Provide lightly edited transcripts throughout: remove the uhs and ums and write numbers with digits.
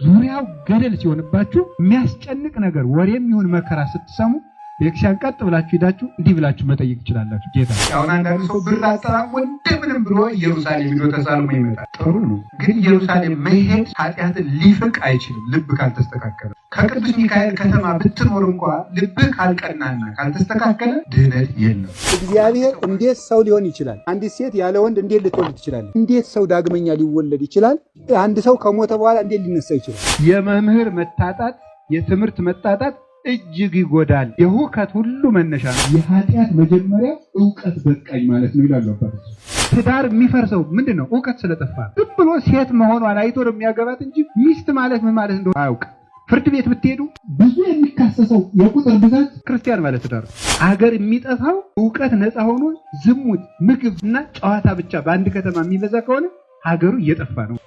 ዙሪያው ገደል ሲሆንባችሁ የሚያስጨንቅ ነገር ወሬም ይሁን መከራ ስትሰሙ ቤክሻን ቀጥ ብላችሁ ሄዳችሁ እንዲህ ብላችሁ መጠየቅ ትችላላችሁ። ጌታ አሁን አንዳንድ ሰው ብር አጠራቅሞ እንደምንም ብሎ ኢየሩሳሌም ሄዶ ተሳልሞ ይመጣል። ጥሩ ነው፣ ግን ኢየሩሳሌም መሄድ ኃጢአትን ሊፍቅ አይችልም ልብ ካልተስተካከለ። ከቅዱስ ሚካኤል ከተማ ብትኖር እንኳን ልብ ካልቀናና ካልተስተካከለ ድህነት የለም። እግዚአብሔር እንዴት ሰው ሊሆን ይችላል? አንዲት ሴት ያለ ወንድ እንዴት ልትወልድ ትችላለች? እንዴት ሰው ዳግመኛ ሊወለድ ይችላል? አንድ ሰው ከሞተ በኋላ እንዴት ሊነሳ ይችላል? የመምህር መታጣት፣ የትምህርት መታጣት እጅግ ይጎዳል። የሁከት ሁሉ መነሻ ነው። የኃጢአት መጀመሪያ ዕውቀት በቃኝ ማለት ነው ይላሉ አባቶች። ትዳር የሚፈርሰው ምንድነው? ዕውቀት ስለጠፋ። ዝም ብሎ ሴት መሆኗን አይቶ ነው የሚያገባት እንጂ ሚስት ማለት ምን ማለት እንደሆነ አያውቅ። ፍርድ ቤት ብትሄዱ ብዙ የሚካሰሰው የቁጥር ብዛት ክርስቲያን ማለት ትዳር። ሀገር የሚጠፋው ዕውቀት ነፃ ሆኖ ዝሙት፣ ምግብ እና ጨዋታ ብቻ በአንድ ከተማ የሚበዛ ከሆነ ሀገሩ እየጠፋ ነው።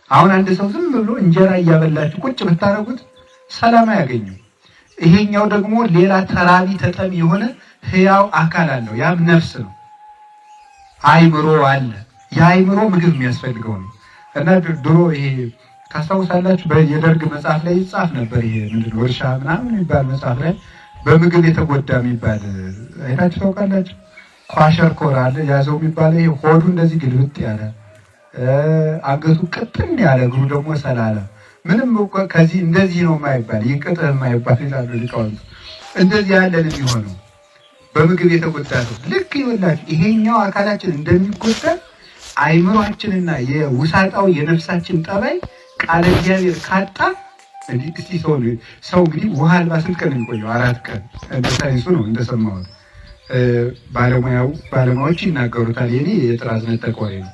አሁን አንድ ሰው ዝም ብሎ እንጀራ እያበላችሁ ቁጭ ብታረጉት ሰላም አያገኙም። ይሄኛው ደግሞ ሌላ ተራቢ ተጠሚ የሆነ ህያው አካል አለው። ያም ነፍስ ነው፣ አይምሮ አለ። የአይምሮ ምግብ የሚያስፈልገው ነው። እና ድሮ ይሄ ካስታውሳላችሁ የደርግ መጽሐፍ ላይ ይጻፍ ነበር። ይሄ ምንድነው እርሻ ምናምን የሚባል መጽሐፍ ላይ በምግብ የተጎዳ የሚባል አይታችሁ ታውቃላችሁ? ኳሸርኮር አለ ያዘው የሚባል ይሄ ሆዱ እንደዚህ ግልብጥ ያለ አንገቱ ቅጥን ያለ እግሩ ደግሞ ሰላለ ምንም ከዚህ እንደዚህ ነው የማይባል ይቅጥ የማይባል ይላሉ ሊቃውንቱ። እንደዚህ ያለን የሚሆነው በምግብ የተጎዳ ነው። ልክ ይወላችሁ ይሄኛው አካላችን እንደሚጎዳ አይምሮአችንና የውሳጣው የነፍሳችን ጠባይ ቃለ እግዚአብሔር ካጣ እንግዲህ ሰው እንግዲህ ውሃ አልባ ስንት ቀን የሚቆየው? 4 ቀን። እንደ ሳይንሱ ነው እንደሰማሁት። ባለሙያዎች ይናገሩታል። የኔ የጥራዝ ነጠቅ ወሬ ነው።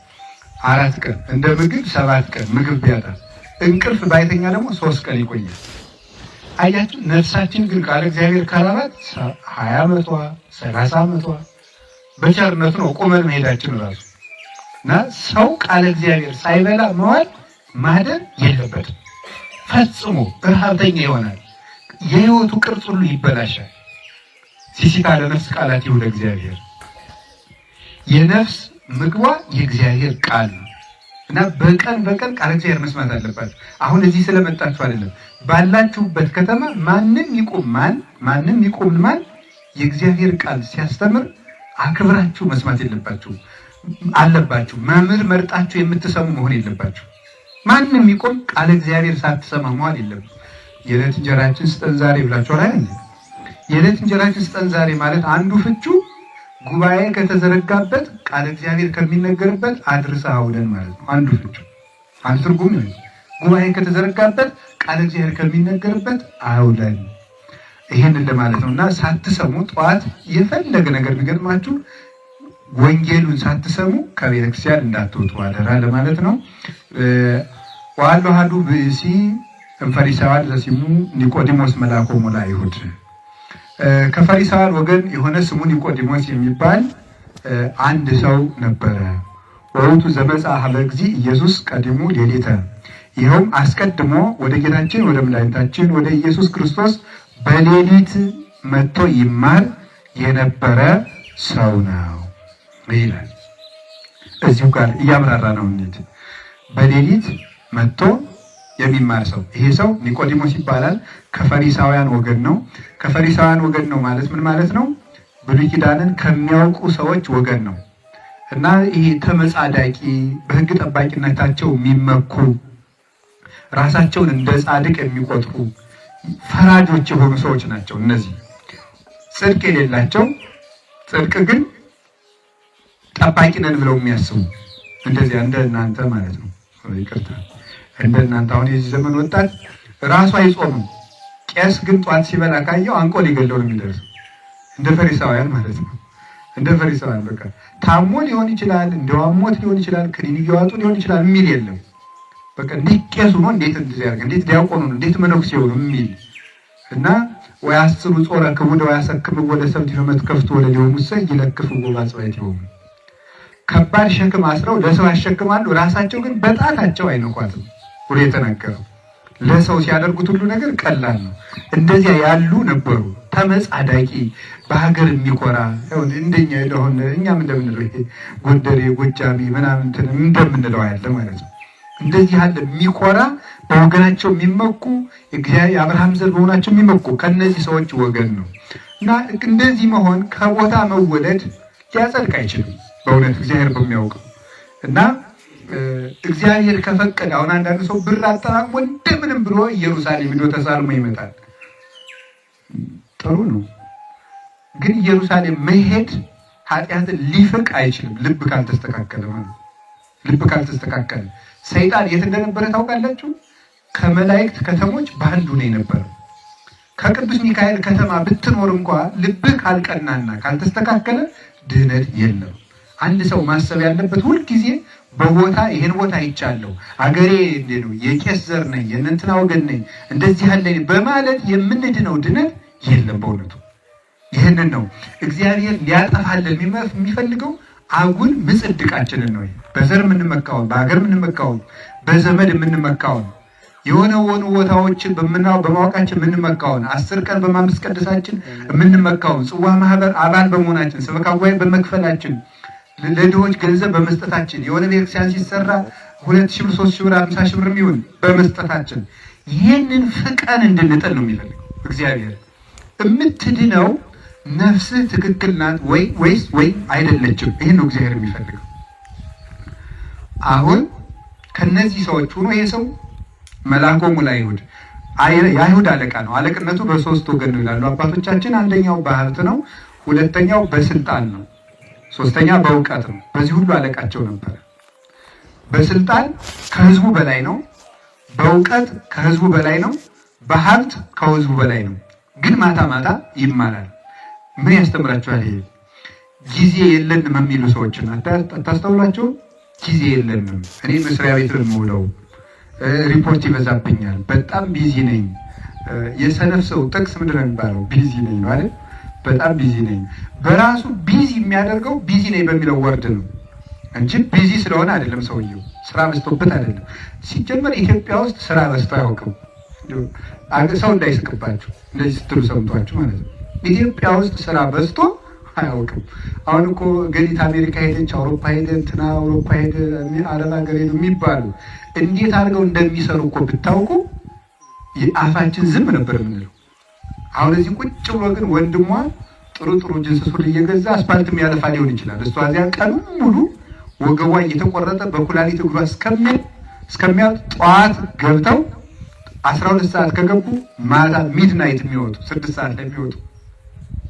4 ቀን እንደ ምግብ 7 ቀን ምግብ ቢያጣ እንቅልፍ ባይተኛ ደግሞ 3 ቀን ይቆያል። አያችሁ፣ ነፍሳችን ግን ቃለ እግዚአብሔር ካላባት 20 ዓመቷ 30 ዓመቷ በቸርነቱ ነው ቁመን መሄዳችን ራሱ። እና ሰው ቃለ እግዚአብሔር ሳይበላ መዋል ማደር የለበትም። ፈጽሞ ረሃብተኛ ይሆናል። የህይወቱ ቅርጽ ሁሉ ይበላሻል። ሲሲታ ለነፍስ ቃላት ይሁን እግዚአብሔር። የነፍስ ምግቧ የእግዚአብሔር ቃል ነው። እና በቀን ቃል እግዚአብሔር መስማት አለባችሁ። አሁን እዚህ ስለመጣችሁ አይደለም። ባላችሁበት ከተማ ማንም ይቆም ማን የእግዚአብሔር ቃል ሲያስተምር አክብራችሁ መስማት አለባችሁ። መምህር መርጣችሁ የምትሰሙ መሆን የለባችሁ። ማንም ይቆም ቃል እግዚአብሔር ሳትሰማ መዋል የለም። የዕለት እንጀራችን ስጠን ዛሬ ብላችሁ አይደል? የዕለት እንጀራችን ስጠን ዛሬ ማለት አንዱ ፍቹ ጉባኤ ከተዘረጋበት ቃል እግዚአብሔር ከሚነገርበት አድርሰህ አውለን ማለት ነው። አንዱ ፍቹ አንዱ ትርጉም ነው። ጉባኤ ከተዘረጋበት ቃል እግዚአብሔር ከሚነገርበት አውለን ይሄንን ለማለት ነው። እና ሳትሰሙ ጠዋት የፈለገ ነገር ቢገጥማችሁ ወንጌሉን ሳትሰሙ ከቤተ ክርስቲያን እንዳትወጡ አደራ ለማለት ነው። ዋሉ ሀዱ ብእሲ ፈሪሳውያን ዘሲሙ ኒቆዲሞስ መልአኮሙ ለአይሁድ። ከፈሪሳውያን ወገን የሆነ ስሙ ኒቆዲሞስ የሚባል አንድ ሰው ነበረ። ወውቱ ዘመጽአ ኀበ እግዚእ ኢየሱስ ቀዲሙ ሌሊተ። ይኸውም አስቀድሞ ወደ ጌታችን ወደ መድኃኒታችን ወደ ኢየሱስ ክርስቶስ በሌሊት መጥቶ ይማር የነበረ ሰው ነው ይላል። እዚሁ ጋር እያብራራ ነው። እንዴት በሌሊት መጥቶ የሚማር ሰው። ይሄ ሰው ኒቆዲሞስ ይባላል። ከፈሪሳውያን ወገን ነው። ከፈሪሳውያን ወገን ነው ማለት ምን ማለት ነው? ብሉይ ኪዳንን ከሚያውቁ ሰዎች ወገን ነው። እና ይሄ ተመጻዳቂ በሕግ ጠባቂነታቸው የሚመኩ ራሳቸውን እንደ ጻድቅ የሚቆጥሩ ፈራጆች የሆኑ ሰዎች ናቸው። እነዚህ ጽድቅ የሌላቸው ጽድቅ ግን ጠባቂ ነን ብለው የሚያስቡ እንደዚህ እንደ እናንተ ማለት ነው። ይቅርታ እንደ እናንተ አሁን የዚህ ዘመን ወጣት ራሱ አይጾምም። ቄስ ግን ጧት ሲበላ ካየው አንቆ ሊገለው ነው የሚደርሰው። እንደ ፈሪሳውያን ማለት ነው። እንደ ፈሪሳውያን በቃ ታሞ ሊሆን ይችላል፣ እንደዋሞት ሊሆን ይችላል፣ ክኒን እየዋጡ ሊሆን ይችላል የሚል የለም። በቃ እንዴት ቄሱ ነው እንዴት እንደዚህ ያርግ እንዴት ዲያቆኑ ነው እንዴት መነኩሴው ነው የሚል እና ወይ አስሩ ጾረ ከሙደ ወይ አሰክም ወደ ሰብት ነው ከፍቶ ወደ ሊሆን ሰይ ይለክፉ ጎባጽባይት ይሆኑ ከባድ ሸክም አስረው ለሰው ያሸክማሉ። ራሳቸው ግን በጣታቸው አይነኳትም ብሎ የተናገረው። ለሰው ሲያደርጉት ሁሉ ነገር ቀላል ነው። እንደዚያ ያሉ ነበሩ። ተመጻዳቂ በሀገር የሚኮራ እንደኛ ለሆነ እኛም እንደምንለው ይሄ ጎንደሬ ጎጃሚ ምናምን እንደምንለው ያለ ማለት ነው። እንደዚህ ያለ የሚኮራ በወገናቸው የሚመኩ እግዚአብሔር አብርሃም ዘር በሆናቸው የሚመኩ ከነዚህ ሰዎች ወገን ነው እና እንደዚህ መሆን ከቦታ መወለድ ሊያጸድቅ አይችልም። በእውነት እግዚአብሔር በሚያውቀው እና እግዚአብሔር ከፈቀደ አሁን አንዳንድ ሰው ብር አጠራቅሞ እንደምንም ብሎ ኢየሩሳሌም ሄዶ ተሳልሞ ይመጣል። ጥሩ ነው፣ ግን ኢየሩሳሌም መሄድ ኃጢአትን ሊፍቅ አይችልም። ልብ ካልተስተካከለ ማለት ልብ ካልተስተካከለ ሰይጣን የት እንደነበረ ታውቃላችሁ? ከመላእክት ከተሞች በአንዱ ነው የነበረው። ከቅዱስ ሚካኤል ከተማ ብትኖር እንኳ ልብህ ካልቀናና ካልተስተካከለ ድህነት የለም። አንድ ሰው ማሰብ ያለበት ሁልጊዜ በቦታ ይሄን ቦታ አይቻለሁ፣ አገሬ እንዴ ነው፣ የቄስ ዘር ነኝ፣ የእንትና ወገን ነኝ፣ እንደዚህ ያለ በማለት የምንድነው ድነት የለም። በእውነቱ ይህንን ነው እግዚአብሔር ሊያጠፋልን የሚፈልገው። አጉል ምጽድቃችንን ነው። በዘር የምንመካውን፣ በሀገር የምንመካውን፣ በዘመድ የምንመካውን፣ የሆነ ቦታዎችን በማወቃችን የምንመካውን፣ 10 ቀን በማመስቀደሳችን የምንመካውን፣ ጽዋ ማህበር አባል በመሆናችን፣ ሰበካ ጉባኤ በመክፈላችን፣ ለድሆች ገንዘብ በመስጠታችን፣ የሆነ ቤተክርስቲያን ሲሰራ 2,000 ብር 3,000 ብር 50,000 ብር የሚሆን በመስጠታችን ይህንን ፍቀን እንድንጥል ነው የሚፈልገው እግዚአብሔር። የምትድነው ነፍስህ ትክክል ናት ወይስ አይደለችም? ይህን ነው እግዚአብሔር የሚፈልገው። አሁን ከነዚህ ሰዎች ሆኖ ይሄ ሰው መልአኮሙ ለአይሁድ የአይሁድ አለቃ ነው። አለቅነቱ በ3 ወገን ነው ይላሉ አባቶቻችን። አንደኛው በሀብት ነው፣ ሁለተኛው በስልጣን ነው፣ ሶስተኛ በእውቀት ነው። በዚህ ሁሉ አለቃቸው ነበር። በስልጣን ከህዝቡ በላይ ነው፣ በእውቀት ከህዝቡ በላይ ነው፣ በሀብት ከህዝቡ በላይ ነው። ግን ማታ ማታ ይማራል። ምን ያስተምራችኋል? ይሄ ጊዜ የለንም የሚሉ ሰዎችን አታስተውላቸው? ጊዜ የለንም፣ እኔ መስሪያ ቤት የምውለው ሪፖርት ይበዛብኛል፣ በጣም ቢዚ ነኝ። የሰነፍ ሰው ጥቅስ ምንድን ነው የሚባለው? ቢዚ ነኝ ማለት በጣም ቢዚ ነኝ። በራሱ ቢዚ የሚያደርገው ቢዚ ነኝ በሚለው ወርድ ነው እንጂ ቢዚ ስለሆነ አይደለም። ሰውየው ስራ በዝቶበት አይደለም። ሲጀመር ኢትዮጵያ ውስጥ ስራ በዝቶ አያውቅም። ሰው እንዳይስቅባችሁ እንደዚህ ስትሉ ሰምቷችሁ ማለት ነው። ኢትዮጵያ ውስጥ ስራ በዝቶ አያውቅም። አሁን እኮ ገሊት አሜሪካ ሄደች፣ አውሮፓ ሄደ፣ እንትና አውሮፓ ሄደ፣ ዓለም ሀገር ሄዱ የሚባሉ እንዴት አድርገው እንደሚሰሩ እኮ ብታውቁ አፋችን ዝም ነበር የምንለው። አሁን እዚህ ቁጭ ብሎ ግን ወንድሟ ጥሩ ጅንስ ሱሪ እየገዛ አስፓልት የሚያለፋ ሊሆን ይችላል። እሷ እዚያ ቀኑ ሙሉ ወገቧ እየተቆረጠ በኩላሊት እግሯ እስከሚያልቅ ጠዋት ገብተው 12 ሰዓት ከገቡ ማታ ሚድናይት የሚወጡ 6 ሰዓት ላይ የሚወጡ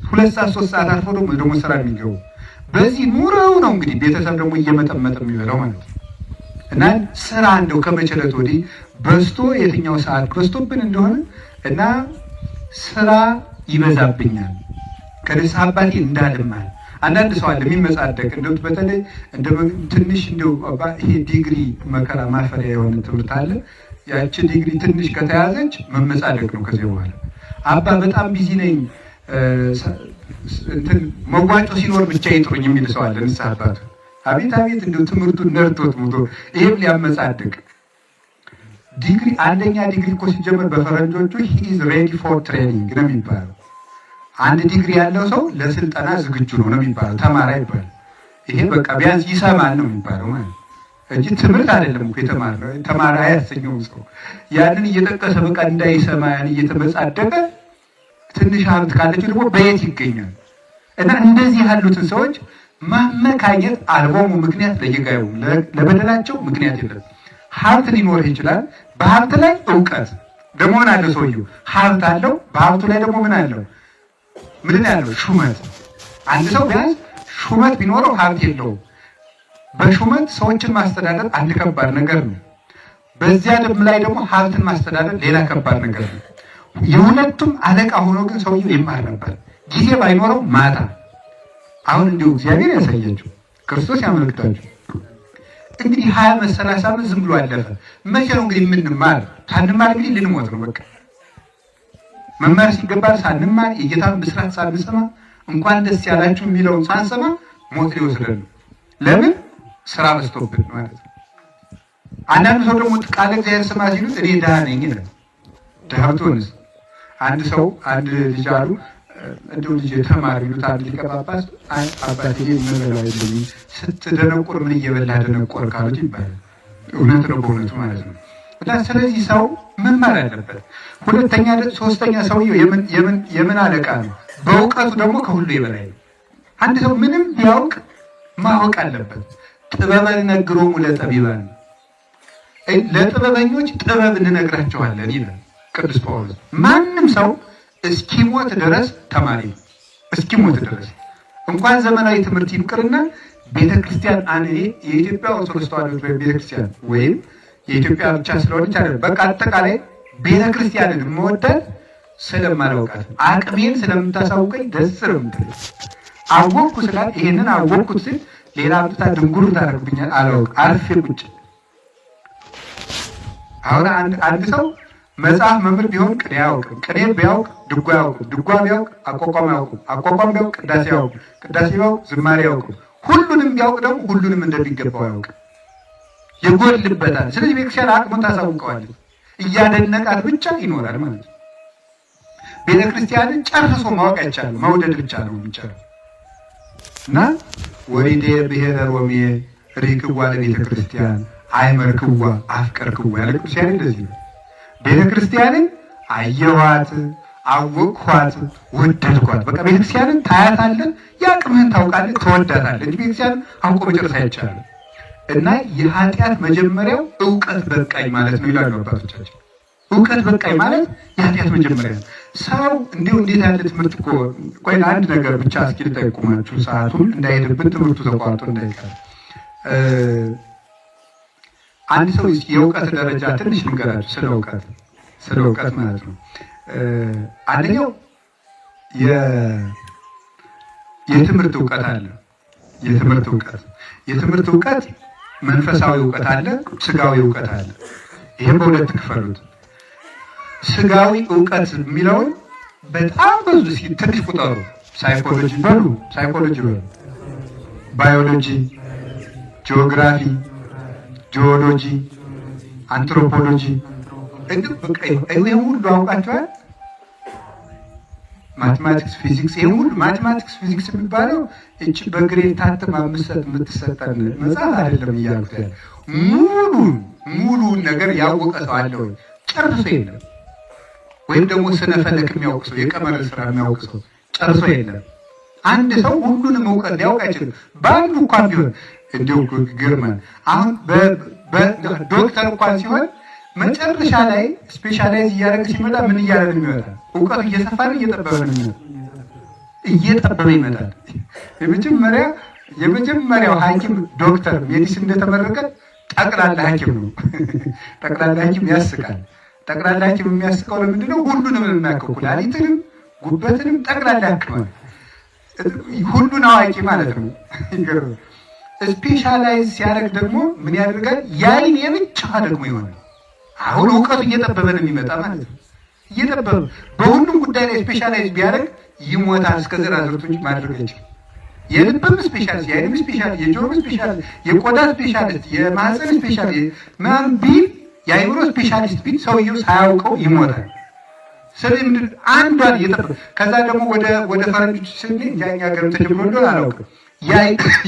2 ሰዓት 3 ሰዓት አልፎ ደግሞ ስራ የሚገቡ በዚህ ኑረው ነው እንግዲህ ቤተሰብ ደግሞ እየመጠመጠ የሚበላው ማለት ነው። እና ስራ እንደው ከመቸለት ወዲህ በዝቶ የትኛው ሰዓት በዝቶብን እንደሆነ እና ስራ ይበዛብኛል ከደስ አባቴ እንዳልማል። አንዳንድ ሰው አለ የሚመጻደቅ እንደው በተለይ እንደ ትንሽ እንደው ይሄ ዲግሪ መከራ ማፈሪያ የሆነ ትምህርት አለ። ያቺ ዲግሪ ትንሽ ከተያዘች መመጻደቅ ነው። ከዚህ በኋላ አባ በጣም ቢዚ ነኝ እንትን መዋጮ ሲኖር ብቻ ይጥሩኝ የሚል ሰው አለ። ንስሐ አባቱ አቤት እንደው ትምህርቱን ነርቶት ሙቶ ይሄም ሊያመጻድቅ ዲግሪ አንደኛ ዲግሪ እኮ ሲጀመር በፈረንጆቹ he is ready for training ነው የሚባለው። አንድ ዲግሪ ያለው ሰው ለስልጠና ዝግጁ ነው የሚባለው። ተማራ ይባላል። ይሄ በቃ ቢያንስ ይሰማል ነው የሚባለው ማለት እንጂ ትምህርት አይደለም እኮ የተማረው። ተማራ ያሰኘው ሰው ያንን እየጠቀሰ በቃ እንዳይሰማ ያን እየተመጻደቀ ትንሽ ሀብት ካለችው ደግሞ በየት ይገኛል? እና እንደዚህ ያሉትን ሰዎች ማመካኘት አልቦሙ ምክንያት ለየጋዩ ለበደላቸው ምክንያት የለም። ሀብት ሊኖር ይችላል። በሀብት ላይ እውቀት ደግሞ ምን አለው? ሰውየው ሀብት አለው። በሀብቱ ላይ ደግሞ ምን አለው? ምን ያለው? ሹመት። አንድ ሰው ቢያንስ ሹመት ቢኖረው ሀብት የለውም። በሹመት ሰዎችን ማስተዳደር አንድ ከባድ ነገር ነው። በዚያ ላይ ደግሞ ሀብትን ማስተዳደር ሌላ ከባድ ነገር ነው። የሁለቱም አለቃ ሆኖ ግን ሰውየው ይማር ነበር። ጊዜ ባይኖረው ማታ አሁን እንዲሁ እግዚአብሔር ያሳያችሁ፣ ክርስቶስ ያመልክታችሁ። እንግዲህ 20 ዓመት 30 ዓመት ዝም ብሎ አለፈ። መቼ ነው እንግዲህ የምንማር? ሳንማር እንግዲህ ልንሞት ነው። በቃ መማር ሲገባል ሳንማር የጌታን ብስራት ሳንሰማ እንኳን ደስ ያላችሁ የሚለውን ሳንሰማ ሞት ሊወስደን ነው። ለምን? ስራ በዝቶብን ማለት ነው። አንዳንድ ሰው ደግሞ ቃለ እግዚአብሔር ስማ ሲሉት እኔ ድሃ ነኝ ይላል። ድሃ ብትሆንስ? አንድ ሰው አንድ ልጅ አሉ እንደው ልጅ ተማሪ ይሉት አንድ ሊቀ ጳጳስ አባቴ መበላ የለኝም ስትደነቁር ምን እየበላ ደነቆር ካሉት ይባላል። እውነት ነው በእውነቱ ማለት ነው። ስለዚህ ሰው መማር አለበት። ሁለተኛ ሶስተኛ ሰውየው የምን አለቃ ነው? በእውቀቱ ደግሞ ከሁሉ ይበላል። አንድ ሰው ምንም ቢያውቅ ማወቅ አለበት። ጥበበን ነግሮሙ ለጠቢባን፣ ለጥበበኞች ጥበብ እንነግራቸዋለን ይላል ቅዱስ ጳውሎስ። ማንም ሰው እስኪሞት ድረስ ተማሪ ነው። እስኪሞት ድረስ እንኳን ዘመናዊ ትምህርት ይቅርና ቤተክርስቲያን የኢትዮጵያ ኦርቶዶክስ ተዋሕዶ ቤተክርስቲያን ወይም የኢትዮጵያ ብቻ ስለሆነች አይደለም፣ በቃ አጠቃላይ ቤተክርስቲያንን መወዳት ስለማላውቃት አቅሜን ስለምታሳውቀኝ ደስ ነው የምትለኝ። አወቅኩ ስላት ይሄንን አወቅኩት ስል ሌላ ብታ ድንጉር ታደርጉብኛል። አላውቅ አርፌ ቁጭ። አሁን አንድ ሰው መጽሐፍ መምህር ቢሆን ቅኔ አያውቅም፣ ቅኔ ቢያውቅ ድጓ አያውቅም፣ ድጓ ቢያውቅ አቋቋም አያውቅም፣ አቋቋም ቢያውቅ ቅዳሴ አያውቅም፣ ቅዳሴ ቢያውቅ ዝማሬ አያውቅም። ሁሉንም ቢያውቅ ደግሞ ሁሉንም እንደሚገባው አያውቅም፣ ይጎድልበታል። ስለዚህ ቤተክርስቲያን አቅሙን ታሳውቀዋለች፣ እያደነቃት ብቻ ይኖራል ማለት ነው። ቤተክርስቲያንን ጨርሶ ማወቅ አይቻልም፣ መውደድ ብቻ ነው የሚቻለው። እና ወይዴ ብሔረ ሮሜ ሪክዋ ለቤተክርስቲያን አይመርክዋ አፍቀርክዋ ያለ ቅዱስ ያሬድ እንደዚህ ነው። ቤተክርስቲያንን አየኋት፣ አወቅኋት፣ ወደድኳት። በቃ ቤተክርስቲያንን ታያታለህ፣ የአቅምህን ታውቃለህ፣ ትወዳታለህ እንጂ ቤተክርስቲያንን አውቆ መጨረስ አይቻልም። እና የኃጢአት መጀመሪያው እውቀት በቃኝ ማለት ነው ይላሉ አባቶቻችን። እውቀት በቃኝ ማለት የኃጢአት መጀመሪያ ነው። ሰው እንዲሁ እንዴት ያለ ትምህርት እኮ ቆይ አንድ ነገር ብቻ እስኪ ልጠቁማችሁ፣ ሰዓቱን እንዳይሄድብን ትምህርቱ ተቋርጦ እንዳይቀር። አንድ ሰው የእውቀት ደረጃ ትንሽ ልንገራችሁ ስለ እውቀት ማለት ነው። አንደኛው የትምህርት እውቀት አለ። የትምህርት እውቀት መንፈሳዊ እውቀት አለ፣ ስጋዊ እውቀት አለ። ይሄም በሁለት ክፈሉት። ስጋዊ እውቀት የሚለውን በጣም ብዙ ትንሽ ቁጠሩ። ሳይኮሎጂ በሉ፣ ባዮሎጂ፣ ጂኦግራፊ፣ ጂኦሎጂ፣ አንትሮፖሎጂ ይሄ ሁሉ አውቃችኋል። ማቴማቲክስ፣ ፊዚክስ፣ ይሄ ሁሉ ማቴማቲክስ፣ ፊዚክስ የሚባለው እቺ በግሬድ ታትማ የምትሰጠን መጽሐፍ አይደለም እያልኩት ያለ ሙሉን ነገር ያወቀ ሰው አለ ወይ? ጨርሶ የለም። ወይም ደግሞ ስነ ፈለክ የሚያውቅ ሰው፣ የቀመር ስራ የሚያውቅ ሰው ጨርሶ የለም። አንድ ሰው ሁሉንም እውቀት ሊያውቅ አይችልም። በአንዱ እንኳን ቢሆን እንዲሁ ግርማን አሁን ዶክተር እንኳን ሲሆን መጨረሻ ላይ ስፔሻላይዝ እያደረገ ሲመጣ ምን እያደረገ ይመጣ? እውቀቱ እየሰፋ ነው እየጠበበ ይመጣል። የመጀመሪያው ሐኪም ዶክተር ሜዲሲን እንደተመረቀ ጠቅላላ ሐኪም ነው። ጠቅላላ ሐኪም ያስቃል። ጠቅላላ ሐኪም የሚያስቀው ለምንድን ነው? ሁሉንም የሚያውቀው ኩላሊትንም ጉበትንም ጠቅላላ ያክማል። ሁሉን አዋቂ ማለት ነው። ስፔሻላይዝ ሲያደርግ ደግሞ ምን ያደርጋል? ያይን የብቻ ደግሞ ይሆናል። አሁን እውቀቱ እየጠበበ ነው የሚመጣ ማለት ነው። እየጠበበ በሁሉም ጉዳይ ላይ ስፔሻላይዝ ቢያደርግ ይሞታል። እስከ ዘራዝርቶች ማድረግ አይችልም። የልብም ስፔሻሊስት፣ የአይንም ስፔሻሊስት፣ የጆሮ ስፔሻሊስት፣ የቆዳ ስፔሻሊስት፣ የማህፀን ስፔሻሊስት ምናምን ቢል የአይምሮ ስፔሻሊስት ቢል ሰውየው ሳያውቀው ይሞታል። ስለዚህ ምንድን አንዷን እየጠበበ ከዛ ደግሞ ወደ ፈረንጆች ስንል ያኛ ሀገር ተጀምሮ እንደሆነ አላውቅም።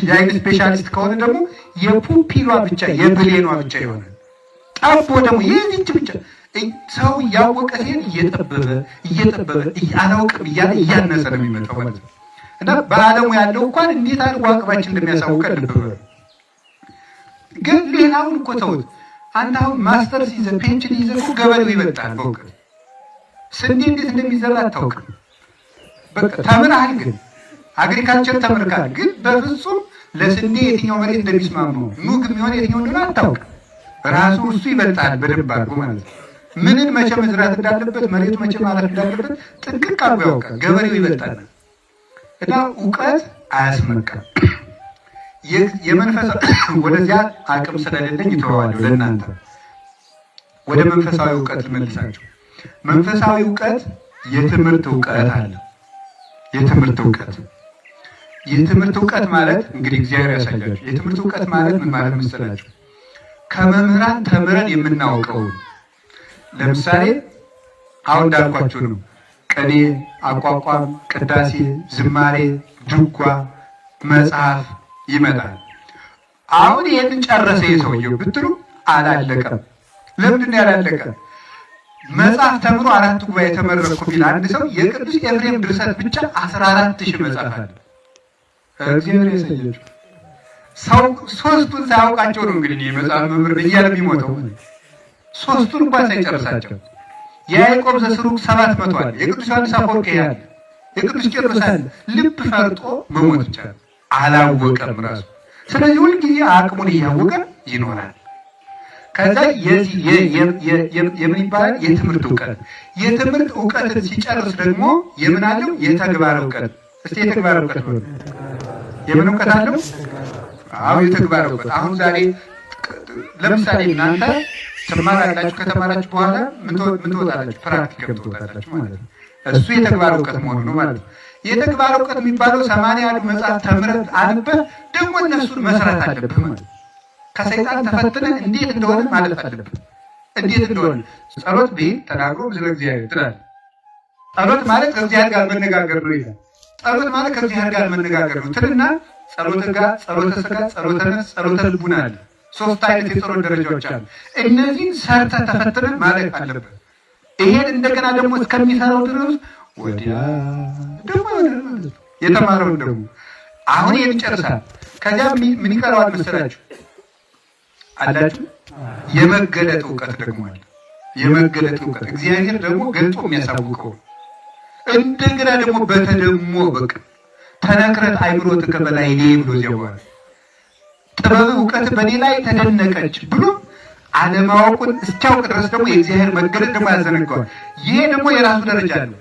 የአይን ስፔሻሊስት ከሆነ ደግሞ የፑፒሏ ብቻ የብሌኗ ብቻ ይሆናል። ጠቦ ደግሞ የዚች ብቻ ሰው እያወቀ ሲሄድ እየጠበበ አላውቅም እያለ እያነሰ ነው የሚመጣው ማለት ነው። እና በዓለሙ ያለው እንኳን እንዴት አድርጎ አቅማችን እንደሚያሳውቀን ልብ በሉ። ግን ሌላውን እኮ ተውት። አንተ አሁን ማስተርስ ይዘህ ፒኤችዲ ይዘህ እኮ ገበሬው ይበልጣል በእውቀት። ስንዴ እንዴት እንደሚዘራ አታውቅም። በቃ ተምረሃል፣ ግን አግሪካልቸር ተምርካል፣ ግን በፍጹም ለስንዴ የትኛው መሬት እንደሚስማማው ኑግ የሚሆን የትኛው እንደሆነ አታውቅም። ራሱ እሱ ይበልጣል በደንብ አድርጎ ማለት ነው። ምንን መቼ መዝራት እንዳለበት፣ መሬቱ መቼ ማረፍ እንዳለበት ጥንቅቅ አድርጎ ያውቃል። ገበሬው ይበልጣል። እና እውቀት አያስመካም። የመንፈስ ወደዚያ አቅም ስለሌለኝ ይተዋዋለሁ ለእናንተ ወደ መንፈሳዊ እውቀት ልመልሳቸው። መንፈሳዊ እውቀት የትምህርት እውቀት አለ። የትምህርት እውቀት ማለት እንግዲህ እግዚአብሔር ያሳያችሁ። የትምህርት እውቀት ማለት ምን ማለት መሰላችሁ? ከመምህራን ተምረን የምናውቀውን። ለምሳሌ አሁን እንዳልኳችሁ ነው። ቅኔ፣ አቋቋም፣ ቅዳሴ፣ ዝማሬ፣ ድጓ፣ መጽሐፍ ይመጣል። አሁን ይህንን ጨረሰ የሰውየው ብትሉ አላለቀም። ለምንድን ነው ያላለቀ? መጽሐፍ ተምሮ 4 ጉባኤ ተመረኩ ቢል አንድ ሰው የቅዱስ ኤፍሬም ድርሰት ብቻ 14000 መጽሐፍ አለ። እግዚአብሔር ያሳያችሁ። ሰው ሶስቱን ሳያውቃቸው ነው እንግዲህ የመጽሐፍ መምህር እያለ የሚሞተው። ሶስቱን እንኳን ሳይጨርሳቸው የያዕቆብ ዘስሩግ 700 አለ። የቅዱስ ዮሐንስ አፈወርቅ ያለ የቅዱስ ቄርሎስ አለ። ልብ ፈርጦ መሞት ይቻላል። አላወቀም ራሱ። ስለዚህ ሁልጊዜ አቅሙን እያወቀ ይኖራል። ከዛ የምን ይባላል? የትምህርት እውቀት። የትምህርት እውቀትን ሲጨርስ ደግሞ የምን አለው? የተግባር እውቀት። እስቲ የተግባር እውቀት ነው። የምን እውቀት አለው? አዎ የተግባር እውቀት። አሁን ዛሬ ለምሳሌ እናንተ ትማራላችሁ። ከተማራችሁ በኋላ ምን ትወጣላችሁ? ፕራክቲካል ትወጣላችሁ ማለት ነው። እሱ የተግባር እውቀት መሆኑ ነው ማለት ነው። የተግባር እውቀት የሚባለው 80 ያህል መጽሐፍ ተምረህ አንበህ ደግሞ እነሱን መስራት አለብህ ማለት ነው። ከሰይጣን ተፈትነህ እንዴት እንደሆነ ማለት አለብህ። እንዴት እንደሆነ ጸሎት ቤት ተናግሮ ስለ እግዚአብሔር ትላለህ። ጸሎት ማለት ከእግዚአብሔር ጋር መነጋገር ነው ይላል። ጸሎት ማለት ከእግዚአብሔር ጋር መነጋገር ነው ትልና ጸሎተ ሥጋ፣ ጸሎተ ሥጋ፣ ጸሎተ ነፍስ፣ ጸሎተ ልቡና አለ። 3 አይነት የጸሎት ደረጃዎች አሉ። እነዚህን ሰርተህ ተፈትነህ ማለት አለብህ። ይሄን እንደገና ደግሞ እስከሚሰራው ድረስ ወዲያ ደግሞ የተማረውን ደግሞ አሁን ይሄን ይጨርሳል። ከዚያ ምን ይቀረዋል መሰላችሁ? አላችሁ የመገለጥ እውቀት ደግሞ አለ። የመገለጥ እውቀት እግዚአብሔር ደግሞ ገልጦ የሚያሳውቀው እንደገና ደግሞ በተደሞ በቃ ተነክረት አይምሮት ከበላይ ብሎ ዚያዋል ጥበብ እውቀት በኔ ላይ ተደነቀች ብሎ አለማወቁን እስኪያውቅ ድረስ ደግሞ የእግዚአብሔር መገለጥ ደግሞ ያዘነጋዋል። ይሄ ደግሞ የራሱ ደረጃ አለው።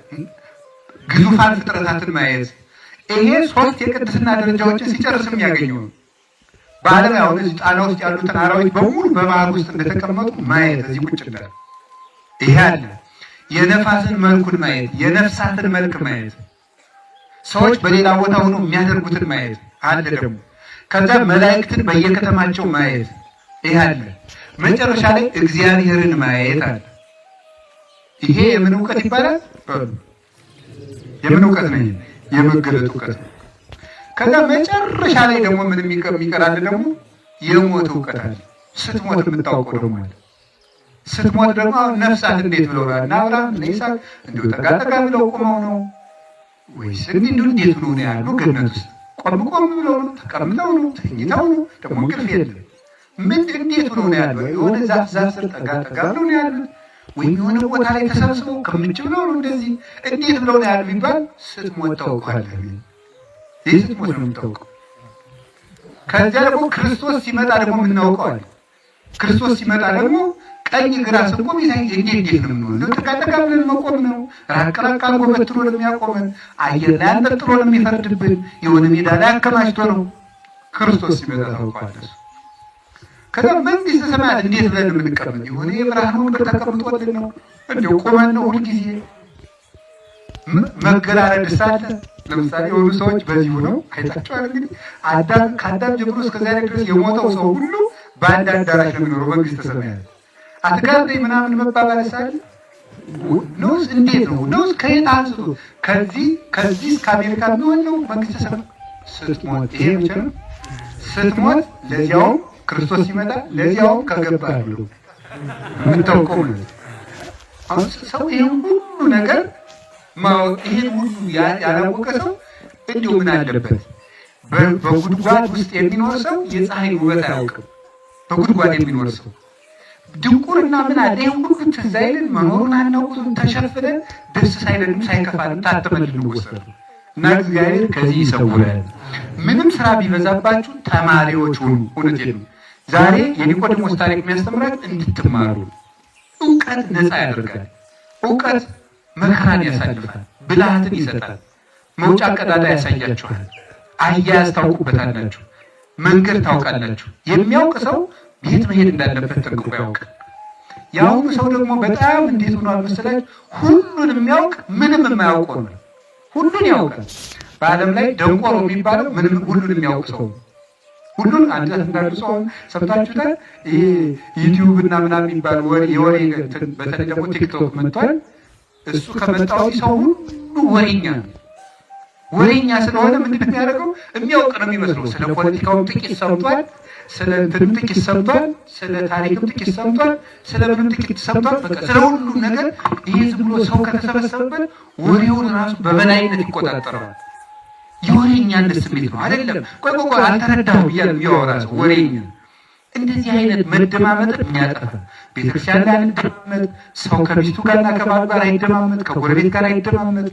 ግዙፋን ፍጥረታትን ማየት ይሄ 3 የቅድስና ደረጃዎችን ሲጨርስም ያገኘው በዓለም ያው እዚህ ጣና ውስጥ ያሉትን አራዊት በሙሉ በባህር ውስጥ እንደተቀመጡ ማየት እዚህ ቁጭ እንዳለ ይሄ አለ። የነፋስን መልኩን ማየት፣ የነፍሳትን መልክ ማየት፣ ሰዎች በሌላ ቦታ ሆኖ የሚያደርጉትን ማየት አለ። ደግሞ ከዛ መላእክትን በየከተማቸው ማየት ይሄ አለ። መጨረሻ ላይ እግዚአብሔርን ማየት አለ። ይሄ የምን እውቀት ይባላል? የምን እውቀት ነው? የመገለጥ እውቀት ነው። ከዛ መጨረሻ ላይ ደግሞ ምን የሚቀራል? ደግሞ የሞት እውቀት አለ። ስትሞት የምታውቀው ደግሞ አለ። ስትሞት ደግሞ ነፍሳት እንዴት ብለው እና አብርሃም እና ይስሐቅ እንዲሁ ጠጋ ብለው ቆመው ነው ወይስ እንዴት ነው ያሉ? ገነት ውስጥ ቆም ብለው ነው? ተቀምጠው ነው? ተኝተው ነው? ደግሞ እንቅልፍ የለም። እንዴት ብለው ነው ያሉ? የሆነ ዛፍ ስር ጠጋ ብለው ነው ያሉት? ወይም የሆነ ቦታ ላይ ተሰብስበው ከምንጭ ብለው ነው? እንደዚህ እንዴት ብለው ነው ያሉ ይባል? ስትሞት ታውቃለህ። ይህ ስትሞት ነው የምታውቀው። ከዚያ ደግሞ ክርስቶስ ሲመጣ ደግሞ የምናውቀዋል። ክርስቶስ ሲመጣ ደግሞ ቀኝ ግራ ስንቆም እንዴት ነው የምንሆነው? ጠጋ ብለን መቆም ነው። ራቅ አድርጎ በትሮ ነው የሚያቆመን። አየር ላይ አንጠልጥሎ ነው የሚፈርድብን። የሆነ ሜዳ ላይ አከማችቶ ነው። ክርስቶስ ሲመጣ ታውቀዋለህ። ከዛ መንግስተ ሰማያት እንዴት ብለን የምንቀመጥ? የሆነ የብርሃን ወንበር ተቀምጦልን ነው? እንደው ቆመን ነው ሁልጊዜ? መገላረድ ሳለ ለምሳሌ የሆኑ ሰዎች በዚሁ ነው አይታችኋል። እንግዲህ ከአዳም ጀምሮ እስከዚያ ድረስ የሞተው ሰው ሁሉ በአንድ አዳራሽ ነው የሚኖረው መንግስተ ሰማያት። አትጋብኝ ምናምን መባባል ሳለ ነውስ እንዴት ነው? ነውስ ከየት አንስቶ ከዚህ እስከ አሜሪካ የሚሆን ነው መንግስተ ሰማያት? ስትሞት ይሄ ብቻ ነው። ስትሞት ለዚያውም ክርስቶስ ሲመጣ ለዚያውም ከገባህ ብሎ የምታውቀው ማለት አሁን ሰው ይሄን ሁሉ ነገር ማወቅ ይሄን ሁሉ ያላወቀ ሰው እንዲሁ ምን አለበት? በጉድጓድ ውስጥ የሚኖር ሰው የፀሐይ ውበት አያውቅም። በጉድጓድ የሚኖር ሰው ድንቁርና ምን አለ? ይሄን ሁሉ ትዝ አይለን መኖሩን አናውቅም። ተሸፍነን ደስ ሳይለንም ሳይከፋንም ታተመን እንወሰድ እና እግዚአብሔር ከዚህ ይሰውራል። ምንም ስራ ቢበዛባችሁ ተማሪዎች ሁኑ። እውነቴን ነው። ዛሬ የኒቆዲሞስ ታሪክ የሚያስተምራችሁ እንድትማሩ። እውቀት ነፃ ያደርጋል። እውቀት መከራን ያሳልፋል፣ ብልሃትን ይሰጣል፣ መውጫ ቀዳዳ ያሳያችኋል፣ አያያዝ ታውቁበታላችሁ፣ መንገድ ታውቃላችሁ። የሚያውቅ ሰው የት መሄድ እንዳለበት ጠንቅቆ ያውቃል። የአሁኑ ሰው ደግሞ በጣም እንዴት ሆኗል መሰላችሁ? ሁሉን የሚያውቅ ምንም የማያውቀው ነው። ሁሉን ያውቃል። በዓለም ላይ ደንቆሮ የሚባለው ምንም ሁሉን የሚያውቅ ሰው ሁሉን አንተ እንዳሉ ሰው ሰምታችሁታል። ይሄ ዩቲዩብ እና ምናምን የሚባለው የወሬ በተለይ ደግሞ ቲክቶክ መጥቷል። እሱ ከመጣው ሰው ሁሉ ወሬኛ ስለሆነ ምንድን ነው የሚያደርገው? የሚያውቅ ነው የሚመስለው። ስለ ፖለቲካው ጥቂት ሰምቷል። ስለ እንትንም ጥቂት ሰምቷል፣ ስለ ታሪክም ጥቂት ሰምቷል፣ ስለ ምንም ጥቂት ሰምቷል። በቃ ስለ ሁሉ ነገር ይሄ ዝም ብሎ ሰው ከተሰበሰበበት ወሬውን ራሱ በበላይነት ይቆጣጠረዋል። የወሬኛነት ስሜት ነው አይደለም። ቆይ አልተረዳሁም እያለ የሚያወራ ሰው ወሬኛ። እንደዚህ አይነት መደማመጥ የሚያጠፋ ቤተክርስቲያን ላይ አንደማመጥ፣ ሰው ከሚስቱ ጋርና ከባል ጋር አይደማመጥ፣ ከጎረቤት ጋር አይደማመጥ።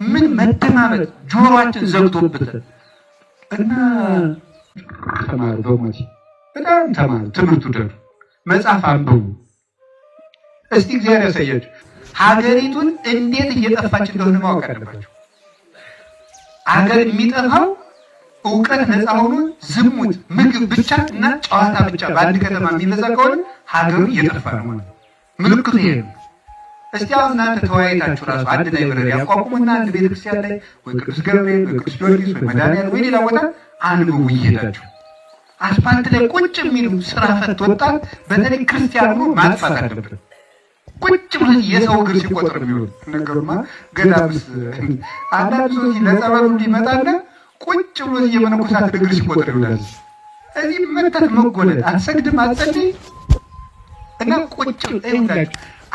ምን መደማመጥ ጆሮአችን ዘግቶበታል። እና ተማሩ፣ በሞት በጣም ተማሩ፣ ትምህርቱ ደሩ፣ መጽሐፍ አንብቡ። እስቲ እግዚአብሔር ያሳያችሁ ሀገሪቱን እንዴት እየጠፋች እንደሆነ ማወቅ አለባችሁ። ሀገር የሚጠፋው እውቀት ነፃ ሆኖ ዝሙት፣ ምግብ ብቻ እና ጨዋታ ብቻ በአንድ ከተማ የሚበዛ ከሆነ ሀገሩ እየጠፋ ነው። ምልክቱ ይሄ ነው። እስቲ አሁን እናንተ ተወያይታችሁ ራሱ አንድ ላይብረሪ ያቋቁሙና አንድ ቤተክርስቲያን ላይ ወይ ቅዱስ ገብርኤል ወይ ቅዱስ ጊዮርጊስ ወይ መድኃኒዓለም ወይ ሌላ ቦታ አንብቡ እየሄዳችሁ። አስፋልት ላይ ቁጭ የሚሉ ስራ ፈት ወጣት በተለይ ክርስቲያኑ ማጥፋት አለበት። ቁጭ ብሎ የሰው እግር ሲቆጥር የሚሆን ነገሩማ ገዳምስ አንዳንድ ሰው ለጸበሉ ሊመጣና ቁጭ ብሎ የመነኮሳት እግር ሲቆጥር ይውላል። እዚህ መተት መጎለት አትሰግድም አትጸልይ እና ቁጭ ይውላል።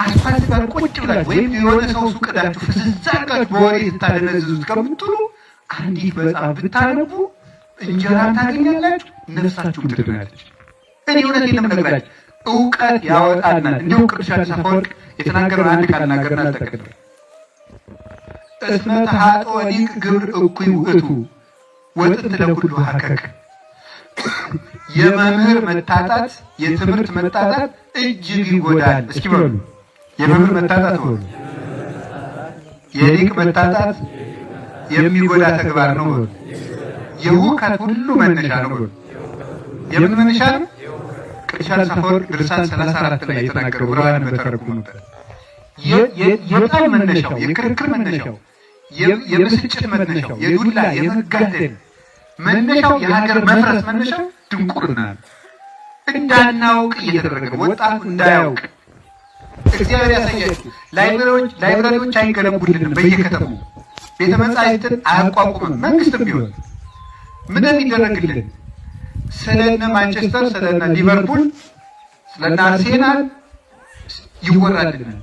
አስፋልት ጋር ቁጭ ብላችሁ ወይም የሆነ ሰው ሱቅ ሄዳችሁ ፍስዝ አድርጋችሁ በወሬ ስታደነዝዙት ከምትሉ አንዲት መጽሐፍ ብታነቡ እንጀራ ታገኛላችሁ፣ ነፍሳችሁም ትድናለች። እኔ እውነቴን ነው የምነግራችሁ፣ እውቀት ያወጣናል። እንዲሁ ቅዱስ ዮሐንስ አፈወርቅ የተናገረውን አንድ ቃል ናገርና አልጠቅልም። እስመ ተሐጥኦ ሊቅ ግብር እኩይ ውእቱ ወጥንት ለኩሉ ሀከክ። የመምህር መታጣት፣ የትምህርት መታጣት እጅግ ይጎዳል። እስኪ በሉ የመምህር መታጣት በሉ የሊቅ መታጣት የሚጎዳ ተግባር ነው በሉ። የሁከት ሁሉ መነሻ ነው በሉ። የምን መነሻ ነው? ቅዱስ ዮሐንስ አፈወርቅ ድርሳን 34 ላይ የተናገረው ዕብራውያን በተረጎሙበት የጠብ መነሻው፣ የክርክር መነሻው፣ የብስጭት መነሻው፣ የዱላ የመጋደል መነሻው፣ የሀገር መፍረስ መነሻው ድንቁርና እንዳናውቅ እየተደረገ ወጣቱ እንዳያውቅ እግዚአብሔር ያሳያችሁ። ላይብረሪዎች አይገነቡልንም በየከተማው ቤተ መጻሕፍትን አያቋቁምም። መንግስትም ቢሆን ምን ይደረግልን? ስለነ ማንቸስተር፣ ስለነ ሊቨርፑል፣ ስለነ አርሴናል ይወራልናል።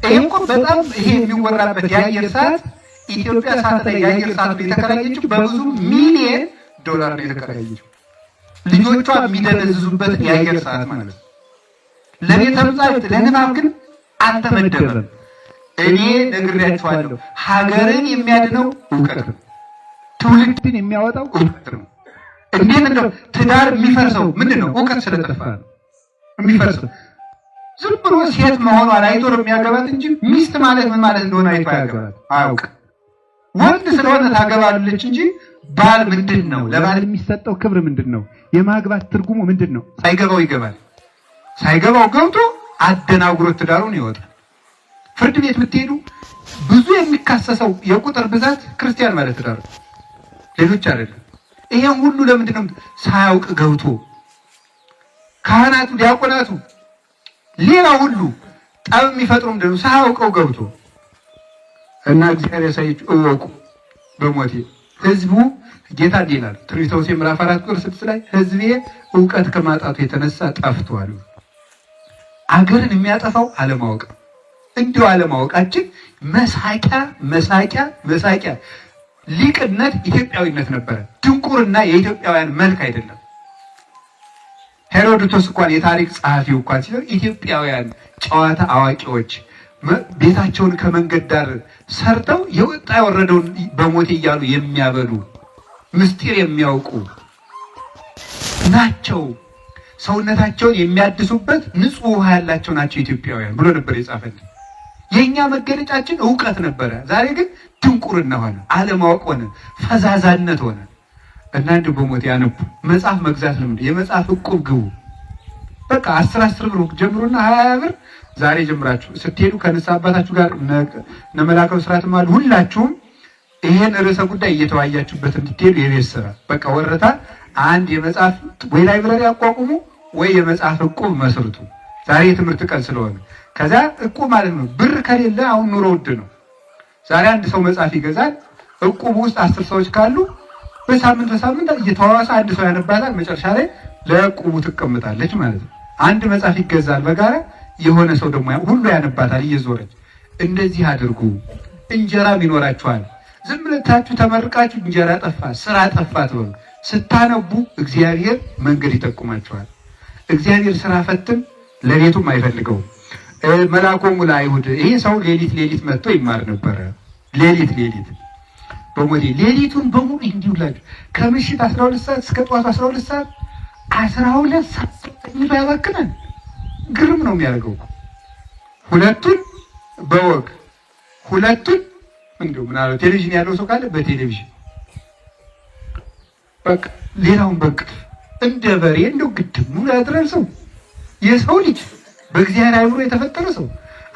ይሄ እኮ በጣም ይሄ የሚወራበት የአየር ሰዓት ኢትዮጵያ ሰዓት ላይ የአየር ሰዓት የተከራየችው በብዙ ሚሊየን ዶላር ነው የተከራየችው። ልጆቿ የሚደነዝዙበት የአየር ሰዓት ማለት ነው። ለቤተ መጻሕፍት ለንባብ ግን አልተመደበም። እኔ ነግሬያችኋለሁ፣ ሀገርን የሚያድነው እውቀት ነው። ትውልድን የሚያወጣው እውቀት ነው። እንዴት ነው ትዳር የሚፈርሰው? ምንድን ነው? እውቀት ስለጠፋ ነው የሚፈርሰው። ዝም ብሎ ሴት መሆኗን አይቶ ነው የሚያገባት እንጂ ሚስት ማለት ምን ማለት እንደሆነ አይቶ ያገባት አያውቅም። ወንድ ስለሆነ ታገባለች እንጂ ባል ምንድን ነው? ለባል የሚሰጠው ክብር ምንድን ነው? የማግባት ትርጉሙ ምንድን ነው? ሳይገባው ይገባል። ሳይገባው ገብቶ አደናግሮት ትዳሩን ይወጣል። ፍርድ ቤት ብትሄዱ ብዙ የሚካሰሰው የቁጥር ብዛት ክርስቲያን ማለት ትዳር፣ ሌሎች አይደለም። ይሄን ሁሉ ለምንድን ነው? ሳያውቅ ገብቶ ካህናቱ፣ ዲያቆናቱ፣ ሌላ ሁሉ ጠብ የሚፈጥሩ ምንድን ነው? ሳያውቀው ገብቶ እና እግዚአብሔር ያሳያችሁ እወቁ። በሞቴ ህዝቡ ጌታ እንዲህ ይላል ትንቢተ ሆሴዕ ምዕራፍ 4 ቁጥር 6 ላይ ህዝቤ እውቀት ከማጣቱ የተነሳ ጠፍቷል። አገርን የሚያጠፋው አለማወቅ ነው። እንዲሁ አለማወቃችን መሳቂያ ሊቅነት ኢትዮጵያዊነት ነበረ። ድንቁርና የኢትዮጵያውያን መልክ አይደለም። ሄሮዶቶስ እንኳን የታሪክ ጸሐፊው እንኳን ሲሆን ኢትዮጵያውያን ጨዋታ አዋቂዎች ቤታቸውን ከመንገድ ዳር ሰርተው የወጣ የወረደውን በሞቴ እያሉ የሚያበሉ ምስጢር የሚያውቁ ናቸው። ሰውነታቸውን የሚያድሱበት ንጹህ ውሃ ያላቸው ናቸው ኢትዮጵያውያን ብሎ ነበር የጻፈልን። የኛ መገለጫችን እውቀት ነበረ። ዛሬ ግን ድንቁርና ሆነ፣ አለማወቅ ሆነ፣ ፈዛዛነት ሆነ። እና እንዲሁ በሞቴ ያነቡ መጽሐፍ መግዛት ልምድ፣ የመጽሐፍ እቁብ ግቡ። በቃ 10 ብር ጀምሩና 20 ብር ዛሬ ጀምራችሁ ስትሄዱ ከንስሐ አባታችሁ ጋር ነመላከው ስራትም አሉ። ሁላችሁም ይሄን ርዕሰ ጉዳይ እየተወያያችሁበት እንድትሄዱ የቤት ስራ በቃ ወረታ አንድ የመጽሐፍ ወይ ላይብረሪ አቋቁሙ ወይ የመጽሐፍ እቁብ መስርቱ። ዛሬ የትምህርት ቀን ስለሆነ ከዛ እቁብ ማለት ነው። ብር ከሌለ አሁን ኑሮ ውድ ነው። ዛሬ አንድ ሰው መጽሐፍ ይገዛል። እቁብ ውስጥ 10 ሰዎች ካሉ በሳምንት እየተዋዋሰ አንድ ሰው ያነባታል። መጨረሻ ላይ ለቁቡ ትቀምጣለች ማለት ነው። አንድ መጽሐፍ ይገዛል በጋራ የሆነ ሰው ደግሞ ሁሉ ያነባታል እየዞረች። እንደዚህ አድርጉ፣ እንጀራም ይኖራችኋል። ዝም ብላችሁ ተመርቃችሁ እንጀራ ጠፋ ስራ ጠፋ ትበሉ። ስታነቡ እግዚአብሔር መንገድ ይጠቁማችኋል። እግዚአብሔር ስራ ፈትን ለሌቱም አይፈልገውም። መልአኮሙ ለአይሁድ ይሄ ሰው ሌሊት መጥቶ ይማር ነበረ። ሌሊት በሞዴ ሌሊቱን በሙሉ እንዲውላችሁ ከምሽት 12 ሰዓት እስከ ጠዋት 12 ሰዓት 12 ሰዓት ያባክናል። ግርም ነው የሚያደርገው። ሁለቱን በወግ ሁለቱን እንደው ምናልባት ቴሌቪዥን ያለው ሰው ካለ በቴሌቪዥን በቃ ሌላውን በቅጥ እንደ በሬ እንደው ግድም ሙሉ ያድራል ሰው። የሰው ልጅ በእግዚአብሔር አይምሮ የተፈጠረ ሰው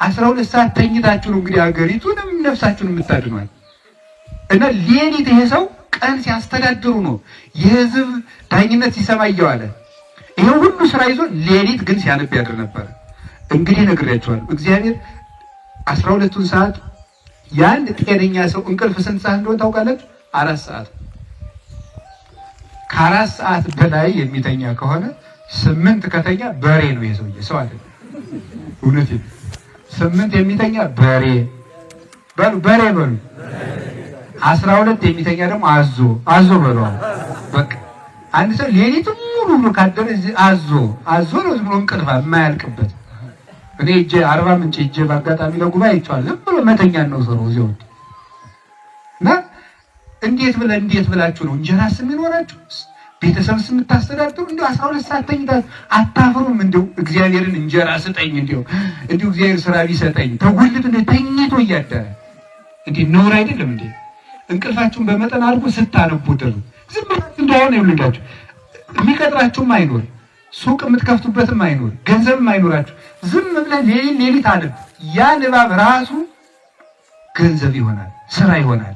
12 ሰዓት ተኝታችሁ ነው እንግዲህ ሀገሪቱንም ነፍሳችሁን የምታድኗል። እና ሌሊት ይሄ ሰው ቀን ሲያስተዳድሩ ነው የህዝብ ዳኝነት ሲሰማ እየዋለ ይሄ ሁሉ ስራ ይዞ ሌሊት ግን ሲያነብ ያድር ነበር። እንግዲህ ነግሬያችኋለሁ። እግዚአብሔር 12ቱን ሰዓት ያን ጤነኛ ሰው እንቅልፍ ስንት ሰዓት እንደሆነ ታውቃላችሁ? 4 ሰዓት። ከ4 ሰዓት በላይ የሚተኛ ከሆነ 8 ከተኛ በሬ ነው የሰውዬ ሰው አይደለም። እውነቴን 8 የሚተኛ በሬ በሬ 12 የሚተኛ ደግሞ አዞ በሏል። በቃ አንድ ሰው ሌሊቱን ሙሉ ካደረ አዞ ነው ዝም ብሎ እንቅልፍ የማያልቅበት። እኔ አርባ ምንጭ በአጋጣሚ ለጉባኤ አይቼዋለሁ። ዝም ብሎ መተኛ ነው ሰው እዚያው እና እንዴት ብላችሁ ነው እንጀራስ የሚኖራችሁ ቤተሰብስ የምታስተዳድሩ? እንደው 12 ሰዓት ተኝታችሁ አታፍሩም? እንደው እግዚአብሔርን እንጀራ ስጠኝ እንደው እግዚአብሔር ስራ ቢሰጠኝ ተጉልት እንደ ተኝቶ እያደረ እንዴ ነውር አይደለም እንዴ? እንቅልፋችሁን በመጠን አድርጎ ስታነቡ ድሩ ዝም ብላችሁ እንደሆነ ይሉላችሁ። የሚቀጥራችሁም አይኖር፣ ሱቅ የምትከፍቱበትም አይኖር፣ ገንዘብም አይኖራችሁ። ዝም ብለህ ሌሊት አለ ያ ንባብ ራሱ ገንዘብ ይሆናል፣ ስራ ይሆናል፣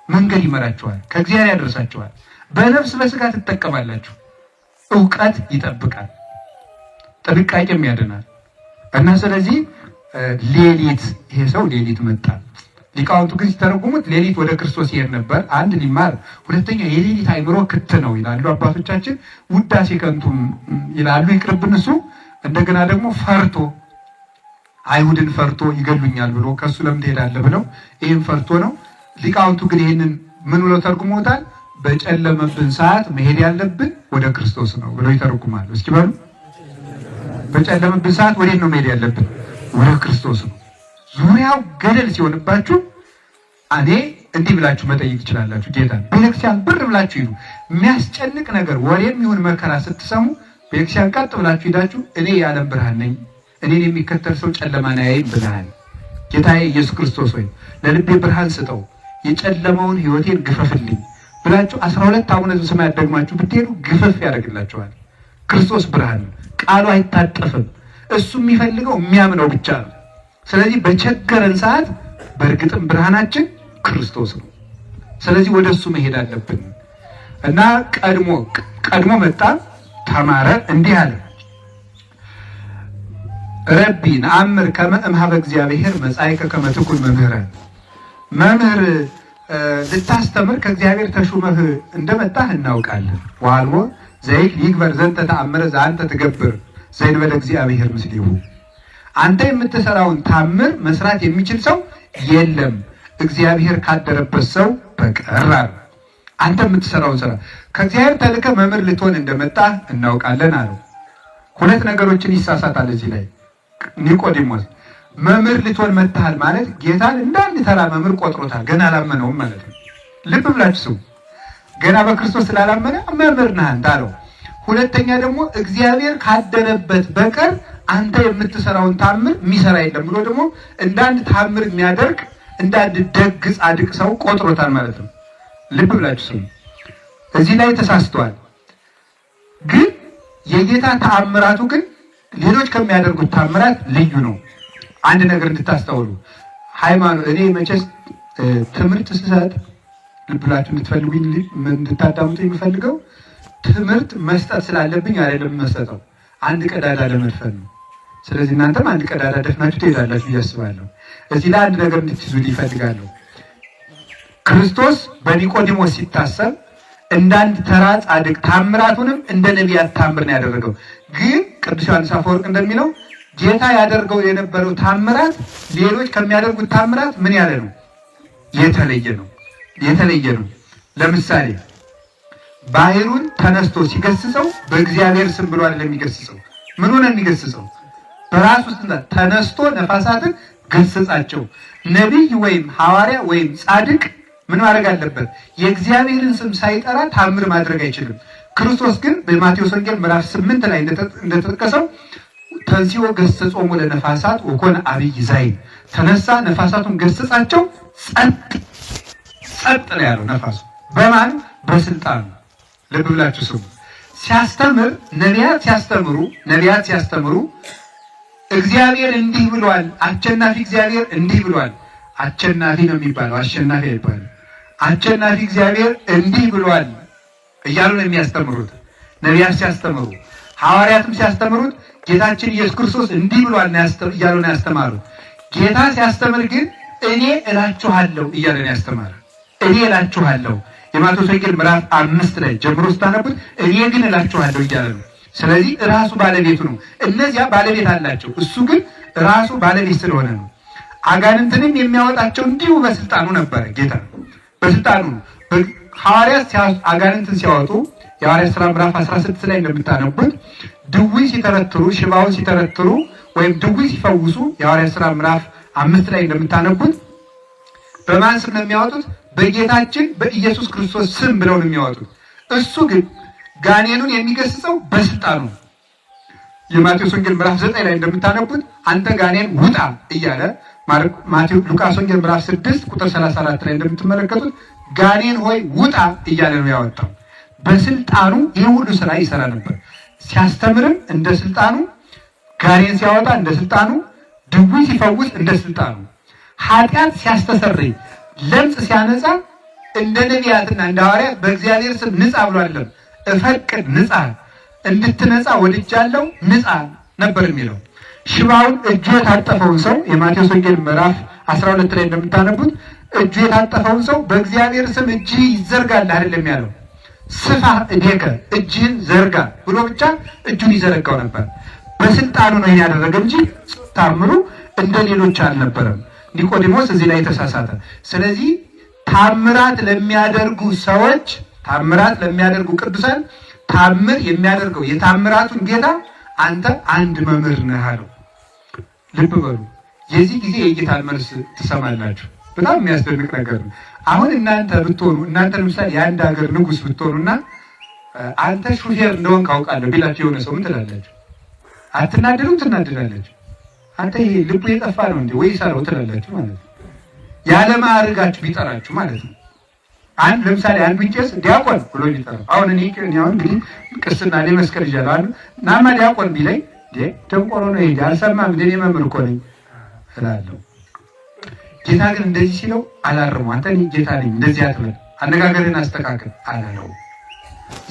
መንገድ ይመራችኋል፣ ከእግዚአብሔር ያደርሳችኋል። በነፍስ በስጋ ትጠቀማላችሁ። ዕውቀት ይጠብቃል፣ ጥንቃቄም ያድናል። እና ስለዚህ ሌሊት ይሄ ሰው ሌሊት መጣ። ሊቃውንቱ ግን ሲተረጉሙት ሌሊት ወደ ክርስቶስ ይሄድ ነበር። አንድ ሊማር፣ ሁለተኛ የሌሊት አይምሮ ክት ነው ይላሉ አባቶቻችን። ውዳሴ ከንቱም ይላሉ፣ ይቅርብን እሱ። እንደገና ደግሞ ፈርቶ አይሁድን ፈርቶ ይገሉኛል ብሎ ከሱ ለምን ትሄዳለህ ብለው ይህን ፈርቶ ነው። ሊቃውንቱ ግን ይህንን ምን ብለው ተርጉሞታል? በጨለመብን ሰዓት መሄድ ያለብን ወደ ክርስቶስ ነው ብለው ይተረጉማሉ። እስኪ በሉ በጨለመብን ሰዓት ወዴት ነው መሄድ ያለብን? ወደ ክርስቶስ ነው። ዙሪያው ገደል ሲሆንባችሁ እኔ እንዲህ ብላችሁ መጠየቅ ትችላላችሁ ጌታን። ቤተክርስቲያን ብር ብላችሁ ይሉ የሚያስጨንቅ ነገር ወሬም ይሁን መከራ ስትሰሙ ቤተክርስቲያን ቀጥ ብላችሁ ሄዳችሁ እኔ የዓለም ብርሃን ነኝ፣ እኔን የሚከተል ሰው ጨለማን አያይም ብለሃል። ጌታዬ ኢየሱስ ክርስቶስ ሆይ ለልቤ ብርሃን ስጠው፣ የጨለማውን ሕይወቴን ግፈፍልኝ ብላችሁ 12 አቡነ ዘበሰማያት ደግማችሁ ብትሄዱ ግፈፍ ያደርግላችኋል። ክርስቶስ ብርሃን ነው፣ ቃሉ አይታጠፍም። እሱ የሚፈልገው የሚያምነው ብቻ ነው። ስለዚህ በቸገረን ሰዓት በእርግጥም ብርሃናችን ክርስቶስ ነው። ስለዚህ ወደ እሱ መሄድ አለብን እና ቀድሞ መጣ፣ ተማረ፣ እንዲህ አለ ረቢ ነአምር ከመ እምኀበ እግዚአብሔር መጻእከ ከመ ትኩን መምህረ። መምህር ልታስተምር ከእግዚአብሔር ተሹመህ እንደመጣህ እናውቃለን። ወአልቦ ዘይክ ይግበር ዘንተ ተአምረ ዘአንተ ትገብር ዘእንበለ እግዚአብሔር ምስሌሁ። አንተ የምትሰራውን ታምር መስራት የሚችል ሰው የለም እግዚአብሔር ካደረበት ሰው በቀር። አንተ የምትሰራውን ስራ ከእግዚአብሔር ተልከህ መምህር ልትሆን እንደመጣህ እናውቃለን አለው። ሁለት ነገሮችን ይሳሳታል እዚህ ላይ ኒቆዲሞስ። መምህር ልትሆን መጥተሃል ማለት ጌታን እንዳንድ ተራ መምህር ቆጥሮታል። ገና አላመነውም ማለት ነው። ልብ ብላችሁ ስሙ። ገና በክርስቶስ ስላላመነ መምህር ነህ አንተ አለው። ሁለተኛ ደግሞ እግዚአብሔር ካደረበት በቀር አንተ የምትሰራውን ታምር የሚሰራ የለም ብሎ ደግሞ እንዳንድ ታምር የሚያደርግ እንዳንድ ደግ ጻድቅ ሰው ቆጥሮታል ማለት ነው። ልብ ብላችሁ ስሙ። እዚህ ላይ ተሳስተዋል። ግን የጌታ ተአምራቱ ግን ሌሎች ከሚያደርጉት ታምራት ልዩ ነው። አንድ ነገር እንድታስተውሉ ሃይማኖት እኔ መቼስ ትምህርት ስሰጥ ልብ ብላችሁ እንድትፈልጉኝ እንድታዳምጡ የሚፈልገው ትምህርት መስጠት ስላለብኝ አይደለም መስጠተው፣ አንድ ቀዳዳ ለመድፈን ነው። ስለዚህ እናንተም አንድ ቀዳዳ ደፍናችሁ ትሄዳላችሁ ብዬ አስባለሁ። እዚህ ላይ አንድ ነገር እንድትይዙ ይፈልጋለሁ። ክርስቶስ በኒቆዲሞስ ሲታሰብ እንዳንድ ተራ ጻድቅ ታምራቱንም እንደ ነቢያት ታምር ነው ያደረገው። ግን ቅዱስ ዮሐንስ አፈወርቅ እንደሚለው ጌታ ያደርገው የነበረው ታምራት ሌሎች ከሚያደርጉት ታምራት ምን ያለ ነው? የተለየ ነው። ለምሳሌ ባህሩን ተነስቶ ሲገስጸው በእግዚአብሔር ስም ብሎ አይደለም የሚገስጸው። ምን ሆነ የሚገስጸው? በራሱ ተነስቶ ነፋሳትን ገሰጻቸው። ነቢይ ወይም ሐዋርያ ወይም ጻድቅ ምን ማድረግ አለበት? የእግዚአብሔርን ስም ሳይጠራ ታምር ማድረግ አይችልም። ክርስቶስ ግን በማቴዎስ ወንጌል ምዕራፍ 8 ላይ እንደተጠቀሰው ተንሥኦ ገሰጾሙ ለነፋሳት ወኮነ አብይ ዛይ፣ ተነሳ ነፋሳቱን ገሰጻቸው፣ ጸጥ ነው ያለው ነፋሱ። በማን? በስልጣኑ። ልብ ብላችሁ ስሙ። ሲያስተምር ነቢያት ሲያስተምሩ እግዚአብሔር እንዲህ ብሏል፣ አሸናፊ እግዚአብሔር እንዲህ ብሏል። አሸናፊ ነው የሚባለው፣ አሸናፊ አይባልም። አሸናፊ እግዚአብሔር እንዲህ ብሏል እያሉ ነው የሚያስተምሩት ነቢያት ሲያስተምሩ። ሐዋርያትም ሲያስተምሩት ጌታችን ኢየሱስ ክርስቶስ እንዲህ ብሏል እያሉ ነው ያስተማሩት። ጌታ ሲያስተምር ግን እኔ እላችኋለሁ እያለ ነው ያስተማረ። እኔ እላችኋለሁ የማቴዎስ ወንጌል ምዕራፍ 5 ላይ ጀምሮ ስታነቡት እኔ ግን እላችኋለሁ እያለ ነው። ስለዚህ ራሱ ባለቤቱ ነው። እነዚያ ባለቤት አላቸው፣ እሱ ግን ራሱ ባለቤት ስለሆነ ነው። አጋንንትንም የሚያወጣቸው እንዲሁ በስልጣኑ ነበረ። ጌታ በስልጣኑ ነው። ሐዋርያት አጋንንትን ሲያወጡ የሐዋርያት ሥራ ምዕራፍ 16 ላይ እንደምታነቡት ድውይ ሲተረትሩ፣ ሽባውን ሲተረትሩ ወይም ድውይ ሲፈውሱ የሐዋርያት ሥራ ምዕራፍ 5 ላይ እንደምታነቡት በማን ስም ነው የሚያወጡት? በጌታችን በኢየሱስ ክርስቶስ ስም ብለው ነው የሚያወጡት። እሱ ግን ጋኔኑን የሚገስጸው በስልጣኑ። የማቴዎስ ወንጌል ምዕራፍ 9 ላይ እንደምታነቡት አንተ ጋኔን ውጣ እያለ ሉቃስ ወንጌል ምዕራፍ 6 ቁጥር 34 ላይ እንደምትመለከቱት ጋኔን ሆይ ውጣ እያለ ነው ያወጣው። በስልጣኑ ይህ ሁሉ ስራ ይሰራ ነበር። ሲያስተምርም እንደ ስልጣኑ፣ ጋኔን ሲያወጣ እንደ ስልጣኑ፣ ድውይ ሲፈውስ እንደ ስልጣኑ፣ ኃጢአት ሲያስተሰርይ፣ ለምጽ ሲያነጻ እንደ ነቢያትና እንደ ሐዋርያት በእግዚአብሔር ስም ንጻ ብሎ አይደለም፣ እፈቅድ ንጻ፣ እንድትነጻ ወድጃለሁ ንጻ ነበር የሚለው። ሽባውን እጁ የታጠፈውን ሰው የማቴዎስ ወንጌል ምዕራፍ 12 ላይ እንደምታነቡት እጁ የታጠፈውን ሰው በእግዚአብሔር ስም እጅ ይዘርጋል አይደለም ያለው፣ ስፋ እዴከ እጅህን ዘርጋ ብሎ ብቻ እጁን ይዘረጋው ነበር። በስልጣኑ ነው ያደረገ እንጂ ታምሩ እንደ ሌሎች አልነበረም። ኒቆዲሞስ እዚህ ላይ ተሳሳተ። ስለዚህ ታምራት ለሚያደርጉ ሰዎች፣ ታምራት ለሚያደርጉ ቅዱሳን ታምር የሚያደርገው የታምራቱን ጌታ አንተ አንድ መምህር ነህ አለው። ልብ በሉ። የዚህ ጊዜ የጌታን መልስ ትሰማላችሁ። በጣም የሚያስደንቅ ነገር ነው። አሁን እናንተ ለምሳሌ የአንድ ሀገር ንጉሥ ብትሆኑና አንተ ሹፌር እንደሆን ካውቃለሁ ቢላችሁ የሆነ ሰው ምን ትላላችሁ? አትናደዱም? ትናደዳላችሁ። አንተ ይሄ ልቡ የጠፋ ነው እንዴ ወይ ሰራው ትላላችሁ ማለት ነው። ያለ ማዕረጋችሁ ቢጠራችሁ ማለት ነው። ለምሳሌ አንዱ ቄስ ዲያቆን ብሎ ቢጠራ፣ አሁን እኔ እንግዲህ ቅስና ላይ መስቀል ይዣለሁ ናማ ዲያቆን ቢለኝ ደንቆሮ ነው ይሄ አልሰማም እንደ እኔ መምህር እኮ ነኝ እላለሁ። ጌታ ግን እንደዚህ ሲለው አላርሙ። አንተ ጌታ ነኝ እንደዚህ አትበል፣ አነጋገርን አስተካክል አላለው።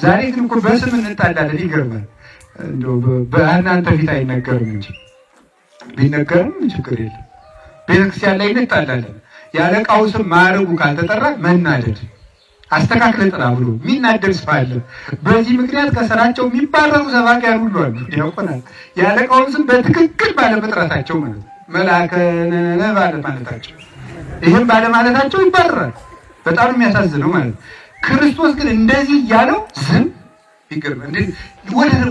ዛሬ ግን እኮ በስም እንጣላለን። ይገርማል። እንደው በእናንተ ፊት አይነገርም እንጂ ቢነገርም ችግር የለም። ቤተክርስቲያን ላይ እንጣላለን። ያለቃው ስም ማዕረጉ ካልተጠራ መናደድ፣ አስተካክለ ጥራ ብሎ የሚናደድ ሰው አለ። በዚህ ምክንያት ከስራቸው የሚባረሩ ሰባኪያን ሁሉ አሉ። ዲያቆናት ያለቃውን ስም በትክክል ባለመጥራታቸው ማለት መልአከ ባለማለታቸው፣ ይህም ባለማለታቸው ይባረራል። በጣም የሚያሳዝነው ማለት ነው። ክርስቶስ ግን እንደዚህ እያለው ዝም ይገርም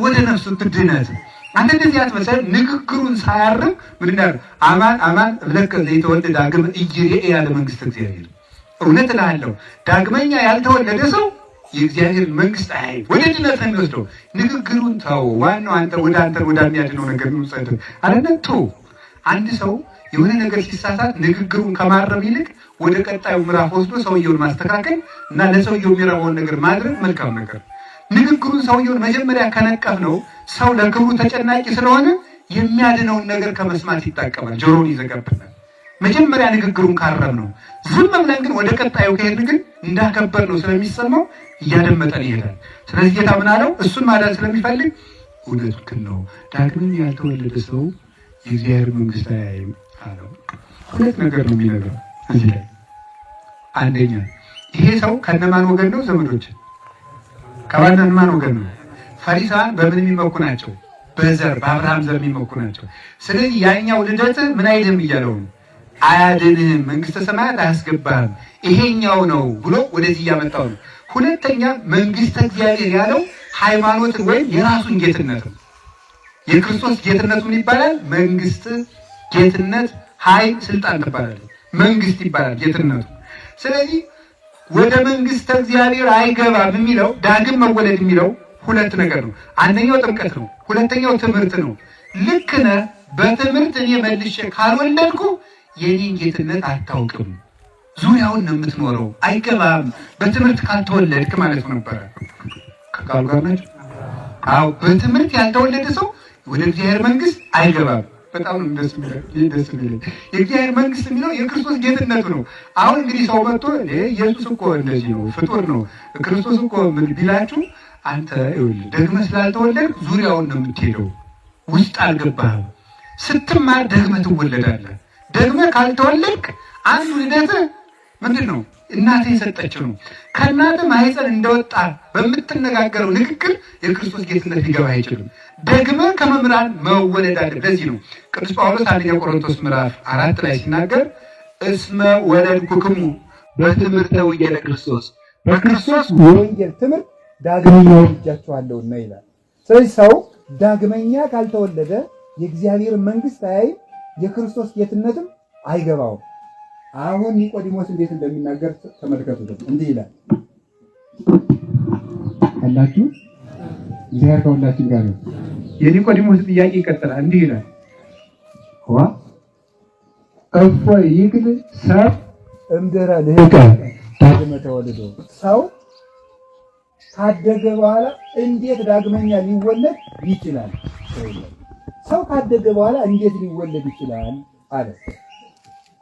ወደ ነፍሱ ድነት አንተ እንደዚህ አትመሰል። ንግግሩን ሳያርም ምንድን ነው? አማን አማን እብለከ ዘይተወልድ ዳግም ኢይሬ ያለ መንግስት እግዚአብሔር። እውነት እልሃለሁ ዳግመኛ ያልተወለደ ሰው የእግዚአብሔር መንግስት አይ ወደ ድነት ነው የሚወስደው። ንግግሩን ተው። ዋናው አንተ ወደሚያድነው ነገር ነው ጸጥ አለነቱ። አንድ ሰው የሆነ ነገር ሲሳሳት ንግግሩን ከማረም ይልቅ ወደ ቀጣዩ ምዕራፍ ወስዶ ሰውየውን ማስተካከል እና ለሰውየው የሚረባውን ነገር ማድረግ መልካም ነገር። ንግግሩን ሰውየውን መጀመሪያ ከነቀፍ ነው ሰው ለክብሩ ተጨናቂ ስለሆነ የሚያድነውን ነገር ከመስማት ይታቀባል፣ ጆሮውን ይዘጋብናል። መጀመሪያ ንግግሩን ካረም ነው። ዝም ብለን ግን ወደ ቀጣዩ ከሄድ ግን እንዳከበር ነው ስለሚሰማው እያደመጠን ይሄዳል። ስለዚህ ጌታ ምን አለው? እሱን ማዳን ስለሚፈልግ እውነትህን ነው፣ ዳግመኛ ያልተወለደ ሰው የእግዚአብሔር መንግስት አያይም አለው። ሁለት ነገር ነው የሚነግረው እዚህ ላይ። አንደኛ ይሄ ሰው ከነማን ወገን ነው? ዘመዶች ከባቢሎን ማን ወገን ነው? ፈሪሳውያን በምን የሚመኩ ናቸው? በዘር በአብርሃም ዘር የሚመኩ ናቸው። ስለዚህ ያኛው ልደት ምን አይልም እያለው ነው፣ አያድንህም፣ መንግስተ ሰማያት አያስገባህም፣ ይሄኛው ነው ብሎ ወደዚህ እያመጣው ነው። ሁለተኛ መንግስተ እግዚአብሔር ያለው ሃይማኖትን ወይም የራሱን ጌትነት ነው። የክርስቶስ ጌትነቱ ምን ይባላል? መንግስት፣ ጌትነት፣ ኃይል፣ ስልጣን ትባላል። መንግስት ይባላል ጌትነቱ። ስለዚህ ወደ መንግስተ እግዚአብሔር አይገባም የሚለው ዳግም መወለድ የሚለው ሁለት ነገር ነው። አንደኛው ጥምቀት ነው፣ ሁለተኛው ትምህርት ነው። ልክ ነህ። በትምህርት እኔ መልሼ ካልወለድኩ የኔን ጌትነት አታውቅም፣ ዙሪያውን ነው የምትኖረው፣ አይገባም በትምህርት ካልተወለድክ ማለት ነበረ። ከቃሉ ጋር ናቸው። አዎ በትምህርት ያልተወለደ ሰው ወደ እግዚአብሔር መንግስት አይገባም። በጣም ደስ የሚለኝ የእግዚአብሔር መንግስት የሚለው የክርስቶስ ጌትነቱ ነው። አሁን እንግዲህ ሰው መጥቶ ኢየሱስ እኮ እንደዚህ ነው፣ ፍጡር ነው፣ ክርስቶስ እኮ ምን ቢላችሁ አንተ ደግመህ ስላልተወለድክ ዙሪያውን ነው የምትሄደው፣ ውስጥ አልገባህም። ስትማር ደግመህ ትወለዳለህ። ደግመህ ካልተወለድክ አንዱ ልደትህ ምንድን ነው? እናትህ የሰጠችው ነው። ከእናትህ ማህፀን እንደወጣ በምትነጋገረው ንግግር የክርስቶስ ጌትነት ሊገባ አይችልም። ደግመህ ከመምህራን መወለድ አለ። ለዚህ ነው ቅዱስ ጳውሎስ አንደኛ ቆሮንቶስ ምዕራፍ 4 ላይ ሲናገር እስመ ወለድኩክሙ በትምህርተ ወንጌለ ክርስቶስ፣ በክርስቶስ የወንጌል ትምህርት ዳግመኛ ወልጃችኋለሁና ይላል። ስለዚህ ሰው ዳግመኛ ካልተወለደ የእግዚአብሔርን መንግስት አያይም፣ የክርስቶስ ጌትነትም አይገባውም። አሁን ኒቆዲሞስ እንዴት እንደሚናገር ተመልከቱ። እንዲህ ይላል አላችሁ እግዚአብሔር ከሁላችን ጋር ነው። የኒቆዲሞስ ጥያቄ ይቀጥላል። እንዲህ ይላል እፎ ይክል ሰብ እምድኅረ ልህቀ ዳግመ ተወልዶ፣ ሰው ካደገ በኋላ እንዴት ዳግመኛ ሊወለድ ይችላል? ሰው ካደገ በኋላ እንዴት ሊወለድ ይችላል አለ።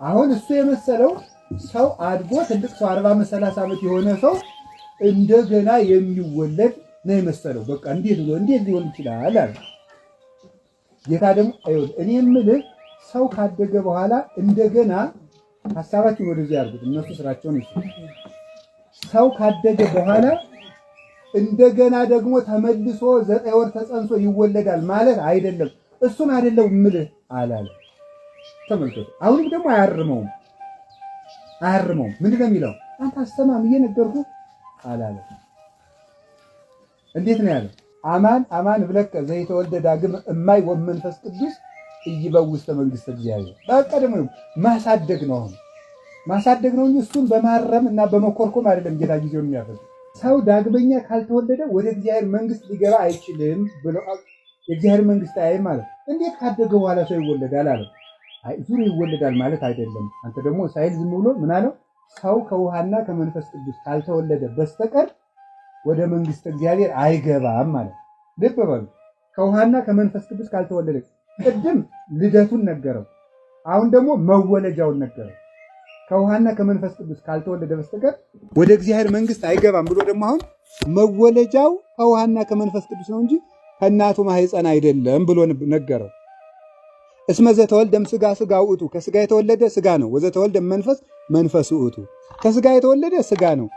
አሁን እሱ የመሰለው ሰው አድጎ ትልቅ ሰው 40 ዓመት 30 ዓመት የሆነ ሰው እንደገና የሚወለድ ነው የመሰለው። በቃ እንዴት ሊሆን ይችላል አለ። ጌታ ደግሞ እኔ የምልህ ሰው ካደገ በኋላ እንደገና ሐሳባችን ወደዚህ ያርጉት፣ እነሱ ስራቸውን ይስሩ። ሰው ካደገ በኋላ እንደገና ደግሞ ተመልሶ 9 ወር ተጸንሶ ይወለዳል ማለት አይደለም። እሱን አይደለም የምልህ አላለ። ተመልከቱ። አሁንም ደግሞ አያርመውም። ምንድን ነው የሚለው? አንተ አስተማም እየነገርኩህ አላለ። እንዴት ነው ያለው? አማን አማን ብለከ ዘይተወልደ ዳግም እማይ ወመንፈስ ቅዱስ ኢይበው ውስተ መንግስተ እግዚአብሔር። በቃ ደግሞ ማሳደግ ነው። አሁን ማሳደግ ነው እንጂ እሱን በማረም እና በመኮርኮም አይደለም ጌታ ጊዜውን የሚያፈዝ። ሰው ዳግመኛ ካልተወለደ ወደ እግዚአብሔር መንግስት ሊገባ አይችልም ብሎ የእግዚአብሔር መንግስት አይ ማለት እንዴት ካደገ በኋላ ሰው ይወለዳል አለ። አይ ዙር ይወለዳል ማለት አይደለም። አንተ ደግሞ ሳይል ዝም ብሎ ምን አለው? ሰው ከውሃና ከመንፈስ ቅዱስ ካልተወለደ በስተቀር ወደ መንግስት እግዚአብሔር አይገባም ማለት። ልብ በሉ። ከውሃና ከመንፈስ ቅዱስ ካልተወለደ፣ ቅድም ልደቱን ነገረው፣ አሁን ደግሞ መወለጃውን ነገረው። ከውሃና ከመንፈስ ቅዱስ ካልተወለደ በስተቀር ወደ እግዚአብሔር መንግስት አይገባም ብሎ ደግሞ አሁን መወለጃው ከውሃና ከመንፈስ ቅዱስ ነው እንጂ ከእናቱ ማህፀን አይደለም ብሎ ነገረው። እስመ ዘተወልደ እምሥጋ ሥጋ ውእቱ፣ ከሥጋ የተወለደ ሥጋ ነው። ወዘተወልደ መንፈስ መንፈስ ውእቱ፣ ከሥጋ የተወለደ ሥጋ ነው።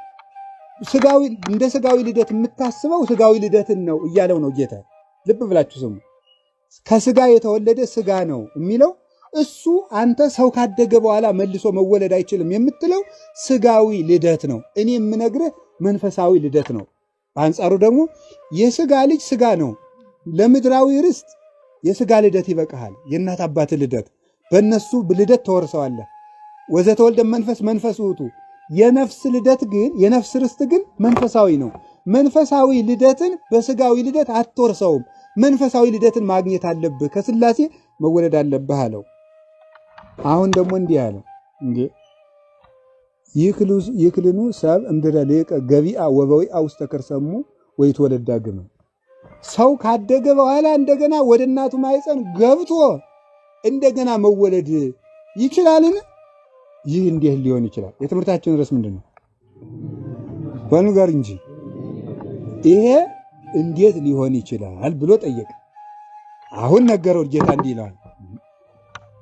ሥጋዊ እንደ ሥጋዊ ልደት የምታስበው ሥጋዊ ልደትን ነው እያለው ነው ጌታ። ልብ ብላችሁ ስሙ። ከሥጋ የተወለደ ሥጋ ነው የሚለው እሱ አንተ ሰው ካደገ በኋላ መልሶ መወለድ አይችልም የምትለው ሥጋዊ ልደት ነው። እኔ የምነግርህ መንፈሳዊ ልደት ነው። በአንጻሩ ደግሞ የሥጋ ልጅ ሥጋ ነው። ለምድራዊ ርስት የሥጋ ልደት ይበቃሃል። የእናት አባት ልደት በእነሱ ልደት ተወርሰዋለህ። ወዘተወልደ መንፈስ መንፈስ ውእቱ፣ የነፍስ ልደት ግን የነፍስ ርስት ግን መንፈሳዊ ነው። መንፈሳዊ ልደትን በሥጋዊ ልደት አትወርሰውም። መንፈሳዊ ልደትን ማግኘት አለብህ፣ ከሥላሴ መወለድ አለብህ አለው። አሁን ደግሞ እንዲህ አለው፣ እንዴ ይክልኑ ሰብ እምድኅረ ልህቀ ገቢአ ወበዊአ ውስተ ከርሰሙ ወይትወለድ ዳግመ። ሰው ካደገ በኋላ እንደገና ወደ እናቱ ማህፀን ገብቶ እንደገና መወለድ ይችላልን? ይህ እንዴት ሊሆን ይችላል? የትምህርታችን ርዕስ ምንድን ነው? በሉ ጋር እንጂ ይሄ እንዴት ሊሆን ይችላል ብሎ ጠየቀ። አሁን ነገረው ጌታ እንዲህ ይላል፣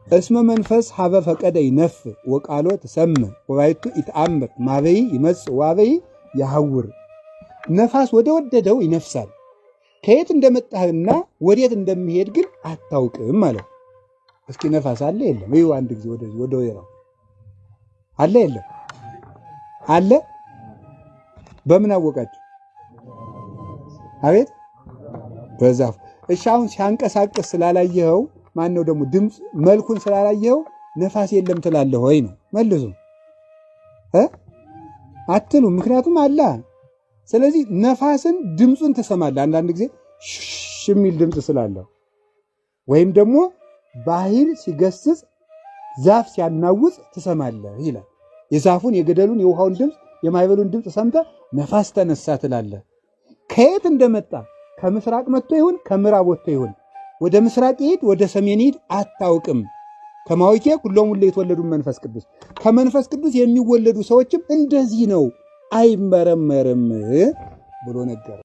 እስመ መንፈስ ሀበ ፈቀደ ይነፍ ወቃሎ ተሰምዕ ወባይቱ ይተአምር ማበይ ይመጽእ ዋበይ ያሐውር። ነፋስ ወደ ወደደው ይነፍሳል። ከየት እንደመጣህና ወዴት እንደሚሄድ ግን አታውቅም ማለት። እስኪ ነፋስ አለ የለም? ይኸው አንድ ጊዜ ወደዚህ ወደ ወይራው አለ የለም? አለ። በምን አወቃችሁ? አቤት በዛፍ። እሺ አሁን ሲያንቀሳቅስ ስላላየኸው ማን ነው ደግሞ ድምፅ መልኩን ስላላየኸው ነፋስ የለም ትላለህ ወይ ነው መልሱ አትሉ። ምክንያቱም አለ። ስለዚህ ነፋስን ድምፁን ትሰማለህ። አንዳንድ ጊዜ ሽ የሚል ድምፅ ስላለው ወይም ደግሞ ባህር ሲገስጽ ዛፍ ሲያናውጽ ትሰማለህ ይላል። የዛፉን የገደሉን የውሃውን ድምፅ የማይበሉን ድምፅ ሰምተህ ነፋስ ተነሳ ትላለህ። ከየት እንደመጣ ከምስራቅ መጥቶ ይሁን ከምዕራብ ወጥቶ ይሁን ወደ ምስራቅ ይሄድ ወደ ሰሜን ይሄድ አታውቅም። ከማወቄ ሁሉም ሁሉ የተወለዱ መንፈስ ቅዱስ ከመንፈስ ቅዱስ የሚወለዱ ሰዎችም እንደዚህ ነው አይመረመርም ብሎ ነገር